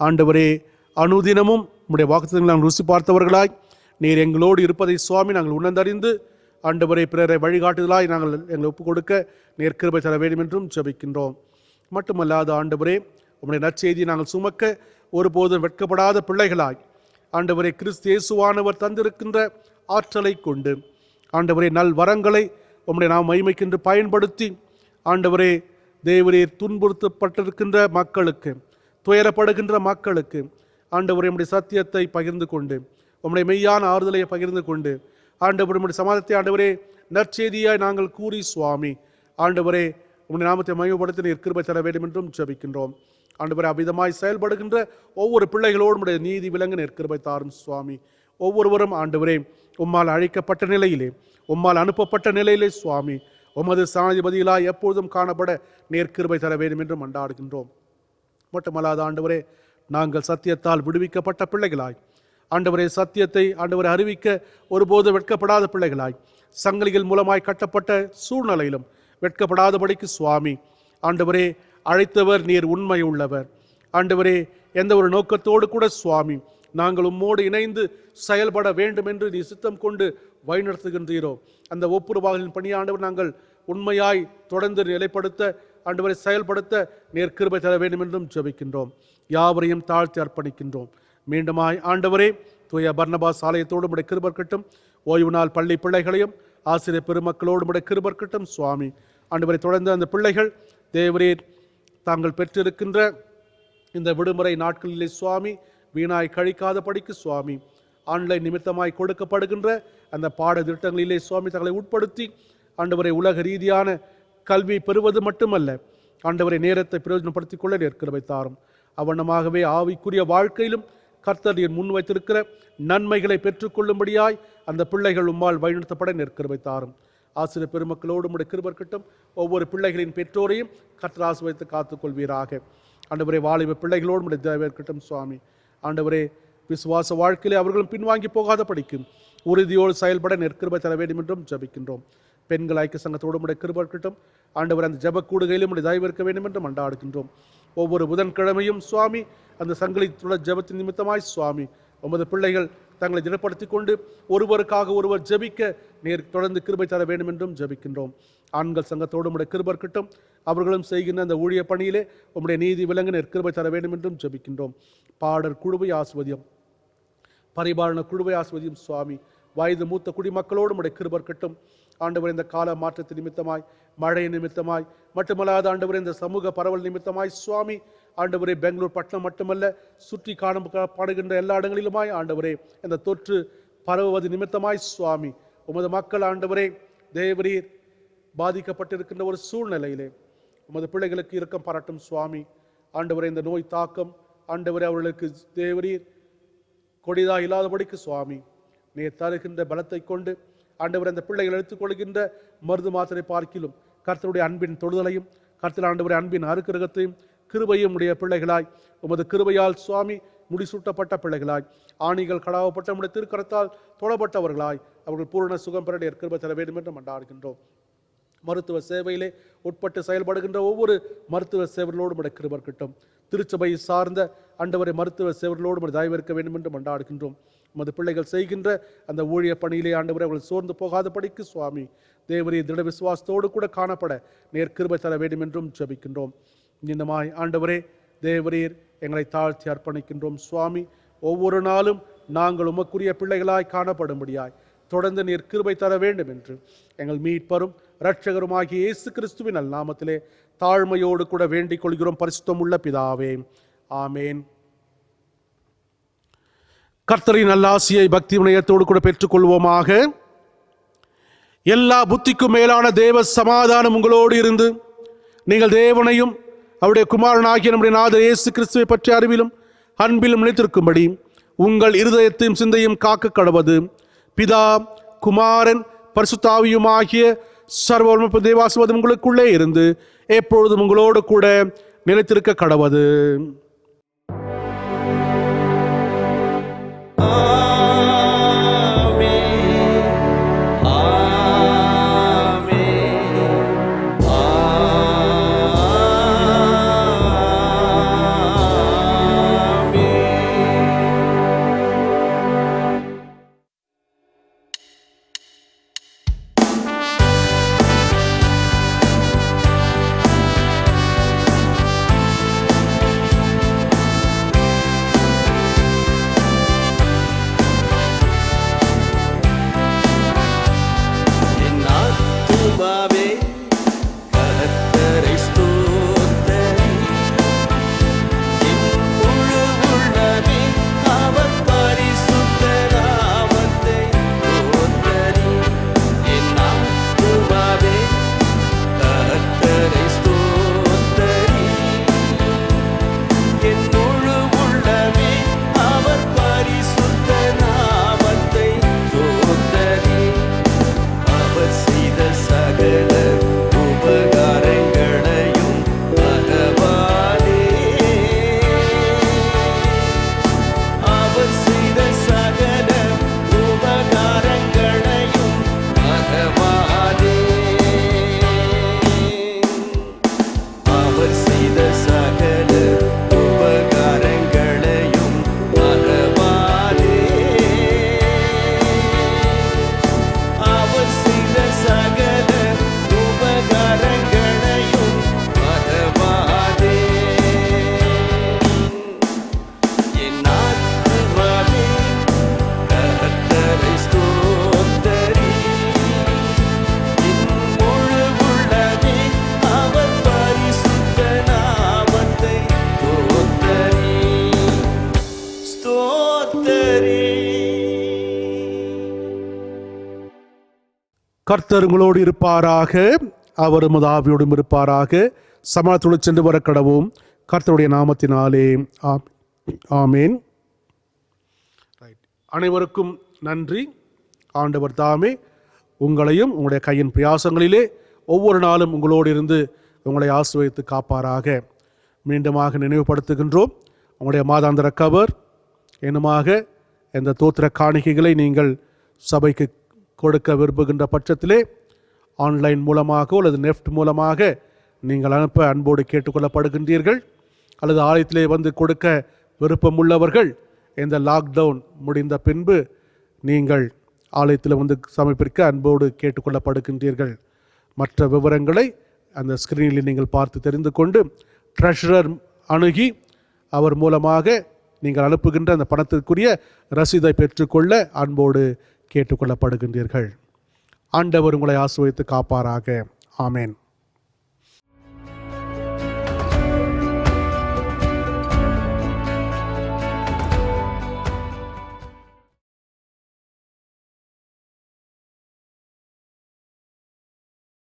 ஆண்டவரே அனுதினமும் உம்முடைய வாக்குத்தத்தங்களை நாங்கள் ருசி பார்த்தவர்களாய் நீர் எங்களோடு இருப்பதை சுவாமி நாங்கள் உணர்ந்தறிந்து ஆண்டவரை பிறரை வழிகாட்டுதலாய் நாங்கள் எங்களை ஒப்புக் கொடுக்க நீர் கிருபை தர வேண்டும் என்றும் ஜெபிக்கின்றோம். மட்டுமல்லாத ஆண்டவரே உம்முடைய நற்செய்தியை நாங்கள் சுமக்க ஒருபோதும் வெட்கப்படாத பிள்ளைகளாய் ஆண்டவரே கிறிஸ்து இயேசுவானவர் தந்திருக்கின்ற ஆற்றலை கொண்டு ஆண்டவரே நல் வரங்களை உம்முடைய நாம் மகிமைக்கென்று பயன்படுத்தி ஆண்டவரே தேவரீர் துன்புறுத்தப்பட்டிருக்கின்ற மக்களுக்கு, துயரப்படுகின்ற மக்களுக்கு ஆண்டவரே உம்முடைய சத்தியத்தை பகிர்ந்து கொண்டு உம்முடைய மெய்யான ஆறுதலை பகிர்ந்து கொண்டு ஆண்டவர் உம்முடைய சமாதானத்தை ஆண்டவரே நற்செய்தியாய் நாங்கள் கூறி சுவாமி ஆண்டவரே உம்முடைய நாமத்தை மகிமைப்படுத்தி நீர் கிருபை தர வேண்டும் என்றும் ஜெபிக்கின்றோம். ஆண்டவரே அவ்விதமாய் செயல்படுகின்ற ஒவ்வொரு பிள்ளைகளோடும் உடைய நீதி விளங்க நீர் கிருபை தாரும் சுவாமி. ஒவ்வொருவரும் ஆண்டவரே உம்மால் அழைக்கப்பட்ட நிலையிலே, உம்மால் அனுப்பப்பட்ட நிலையிலே சுவாமி உமது சாதிபதியிலாய் எப்பொழுதும் காணப்பட நீர் கிருபை தர வேண்டும் என்றும் மன்றாடுகின்றோம். மட்டுமல்லாத ஆண்டவரே நாங்கள் சத்தியத்தால் விடுவிக்கப்பட்ட பிள்ளைகளாய், ஆண்டவரே சத்தியத்தை ஆண்டவரை அறிவிக்க ஒருபோது வெட்கப்படாத பிள்ளைகளாய், சங்கிலிகள் மூலமாய் கட்டப்பட்ட சூழ்நிலையிலும் வெட்கப்படாதபடிக்கு சுவாமி ஆண்டவரே அழைத்தவர் நீர் உண்மை உள்ளவர். ஆண்டவரே எந்த ஒரு நோக்கத்தோடு கூட சுவாமி நாங்கள் உம்மோடு இணைந்து செயல்பட வேண்டும் என்று நீ சித்தம் கொண்டு வழிநடத்துகின்றீரோ அந்த ஒப்புரவாகலின் பணியாண்டவர் நாங்கள் உண்மையாய் தொடர்ந்து நிலைப்படுத்த ஆண்டவரை செயல்படுத்த நீர் கிருபை தர வேண்டும் என்றும் ஜெபிக்கின்றோம். யாவரையும் தாழ்த்தி அர்ப்பணிக்கின்றோம். மீண்டுமாய் ஆண்டவரே தூய பர்னபாஸ் ஆலயத்தோடு உடைய கிருபை இருக்கட்டும். ஓய்வு நாள் பள்ளி பிள்ளைகளையும் ஆசிரியர் பெருமக்களோடு உடைய கிருபை இருக்கட்டும் சுவாமி. ஆண்டவரை தொடர்ந்து அந்த பிள்ளைகள் தேவரீர் தாங்கள் பெற்றிருக்கின்ற இந்த விடுமுறை நாட்களிலே சுவாமி வீணாய் கழிக்காதபடிக்கு சுவாமி ஆன்லைன் நிமித்தமாய் கொடுக்கப்படுகின்ற அந்த பாட திட்டங்களிலே சுவாமி தங்களை உட்படுத்தி ஆண்டவரை உலக ரீதியான கல்வி பெறுவது மட்டுமல்ல ஆண்டவரை நேரத்தை பிரயோஜனப்படுத்திக் கொள்ள கிருபை தாரும். அவனமாகவே ஆவிக்குரிய வாழ்க்கையிலும் கர்த்தர் முன் வைத்திருக்கிற நன்மைகளை பெற்றுக்கொள்ளும்படியாய் அந்த பிள்ளைகள் உம்மால் வழிநடத்தப்பட கிருபை தாரும். ஆசிரியர் பெருமக்களோடு உடைய கிருபை இருக்கட்டும். ஒவ்வொரு பிள்ளைகளின் பெற்றோரையும் கர்த்தர் ஆசீர்வதித்து காத்துக்கொள்வீராக. ஆண்டவரே வாலிப பிள்ளைகளோடு உடைய தயவு இருக்கட்டும் சுவாமி. ஆண்டவரே விசுவாச வாழ்க்கையிலே அவர்களும் பின்வாங்கி போகாத படிக்கும் உறுதியோடு செயல்பட கிருபை தர வேண்டும் என்றும் ஜெபிக்கின்றோம். பெண்கள் ஐக்கிய சங்கத்தோடு உடைய கிருபை இருக்கட்டும். ஆண்டவர் அந்த ஜெப கூடுகையிலும் உடைய தயவு இருக்க வேண்டும் என்று மன்றாடுகின்றோம். ஒவ்வொரு புதன்கிழமையும் சுவாமி அந்த சங்கிலித்துள்ள ஜெபத்தின் நிமித்தமாய் சுவாமி உமது பிள்ளைகள் தங்களை திடப்படுத்திக் கொண்டு ஒருவருக்காக ஒருவர் ஜெபிக்க நீர் தொடர்ந்து கிருபை தர வேண்டும் என்றும் ஜெபிக்கின்றோம். ஆண்கள் சங்கத்தோடு உடைய கிருபை இருக்கட்டும். அவர்களும் செய்கின்ற அந்த ஊழிய பணியிலே உம்முடைய நீதி விளங்க நீர் கிருபை தர வேண்டும் என்றும் ஜெபிக்கின்றோம். பாடர் குழுவை ஆஸ்வதியம், பரிபாலன குழுவை ஆஸ்வதியும் சுவாமி. வயது மூத்த குடிமக்களோடு உடைய கிருபை இருக்கட்டும். ஆண்டவர் இந்த கால மாற்றத்து நிமித்தமாய், மழை நிமித்தமாய், மட்டுமல்லாத ஆண்டவர் இந்த சமூக பரவல் நிமித்தமாய் சுவாமி ஆண்டவரே பெங்களூர் பட்டணம் மட்டுமல்ல சுற்றி காணப்படுகின்ற எல்லா இடங்களிலுமாய் ஆண்டவரே இந்த தொற்று பரவுவது நிமித்தமாய் சுவாமி உமது மக்கள் ஆண்டவரே தேவரீர் பாதிக்கப்பட்டிருக்கின்ற ஒரு சூழ்நிலையிலே உமது பிள்ளைகளுக்கு இரக்கம் பாராட்டும் சுவாமி. ஆண்டவரே இந்த நோய் தாக்கம் ஆண்டவரே அவர்களுக்கு தேவரீர் கொடிதா இல்லாதபடிக்கு சுவாமி நீர் தருகின்ற பலத்தை கொண்டு ஆண்டவர் அந்த பிள்ளைகள் எடுத்துக்கொள்கின்ற மருந்து மாத்திரை பார்க்கிலும் கர்த்தருடைய அன்பின் தொடுதலையும் கர்த்தர் ஆண்டவரை அன்பின் அருக்கிரகத்தையும் கிருபையும் உடைய பிள்ளைகளாய் உமது கிருபையால் சுவாமி முடிசூட்டப்பட்ட பிள்ளைகளாய் ஆணிகள் கடாவப்பட்ட உடைய திருக்கரத்தால் தொடப்பட்டவர்களாய் அவர்கள் பூரண சுகம் பெற கிருபை தர வேண்டும் என்று மன்றாடுகின்றோம். மருத்துவ சேவையிலே உட்பட்டு செயல்படுகின்ற ஒவ்வொரு மருத்துவ சேவர்களோடும் உடைய கிருபை இருக்கட்டும். திருச்சபை சார்ந்த ஆண்டவரை மருத்துவ சேவர்களோடு தயவு இருக்க வேண்டும் என்று மன்றாடுகின்றோம். உமது பிள்ளைகள் செய்கின்ற அந்த ஊழிய பணியிலே ஆண்டவரை அவர்கள் சோர்ந்து போகாதபடிக்கு சுவாமி தேவரீர் திட விசுவாசத்தோடு கூட காணப்பட நேர் கிருபை தர வேண்டும் என்றும் ஜெபிக்கின்றோம். இந்தமாய் ஆண்டவரே தேவரீர் எங்களை தாழ்த்தி அர்ப்பணிக்கின்றோம் சுவாமி. ஒவ்வொரு நாளும் நாங்கள் உமக்குரிய பிள்ளைகளாய் காணப்படும்படியாய் தொடர்ந்து நீர் கிருபை தர வேண்டும் என்று எங்கள் மீட்பரும் இரட்சகருமாகிய இயேசு கிறிஸ்துவின் நாமத்திலே தாழ்மையோடு கூட வேண்டிக் கொள்கிறோம் பரிசுத்தம் உள்ள பிதாவே, ஆமேன். கர்த்தரின் நல்லாசியை பக்தி வினயத்தோடு கூட பெற்றுக்கொள்வோமாக. எல்லா புத்திக்கும் மேலான தேவ சமாதானம் உங்களோடு இருந்து நீங்கள் தேவனையும் அவருடைய குமாரனாகிய நம்முடைய நாதர் இயேசு கிறிஸ்துவை பற்றிய அறிவிலும் அன்பிலும் நிலைத்திருக்கும்படி உங்கள் இருதயத்தையும் சிந்தையும் காக்க கடவது பிதா குமாரன் பரிசுத்தாவியுமாகிய சர்வ தேவாசிர்வாதம் உங்களுக்குள்ளே இருந்து எப்பொழுதும் உங்களோடு கூட நிலைத்திருக்க கடவது. கர்த்தர் உங்களோடு இருப்பாராக, அவர் உமது ஆவியோடும் இருப்பாராக. சமாதானத்தோடு சென்று வர கடவும். கர்த்தருடைய நாமத்தினாலே ஆமேன். அனைவருக்கும் நன்றி. ஆண்டவர் தாமே உங்களையும் உங்களுடைய கையின் பிரயாசங்களிலே ஒவ்வொரு நாளும் உங்களோடு இருந்து உங்களை ஆசீர்வதித்து காப்பாராக. மீண்டுமாக நினைவுபடுத்துகின்றோம், உங்களுடைய மாதாந்திர கவர் என்னுமாக இந்த தோத்திர காணிக்கைகளை நீங்கள் சபைக்கு கொடுக்க விரும்புகின்ற பட்சத்திலே ஆன்லைன் மூலமாக அல்லது நெஃப்ட் மூலமாக நீங்கள் அனுப்ப அன்போடு கேட்டுக்கொள்ளப்படுகின்றீர்கள். அல்லது ஆலயத்திலே வந்து கொடுக்க விருப்பம் உள்ளவர்கள் இந்த லாக்டவுன் முடிந்த பின்பு நீங்கள் ஆலயத்தில் வந்து சமர்ப்பிக்க அன்போடு கேட்டுக்கொள்ளப்படுகின்றீர்கள். மற்ற விவரங்களை அந்த ஸ்கிரீனில் நீங்கள் பார்த்து தெரிந்து கொண்டு ட்ரெஷரர் அணுகி அவர் மூலமாக நீங்கள் அனுப்புகின்ற அந்த பணத்திற்குரிய ரசீதை பெற்றுக்கொள்ள அன்போடு கேட்டுக்கொள்ளப்படுகின்றீர்கள். ஆண்டவர் உங்களை ஆசீர்வதித்து காப்பாராக. ஆமேன்.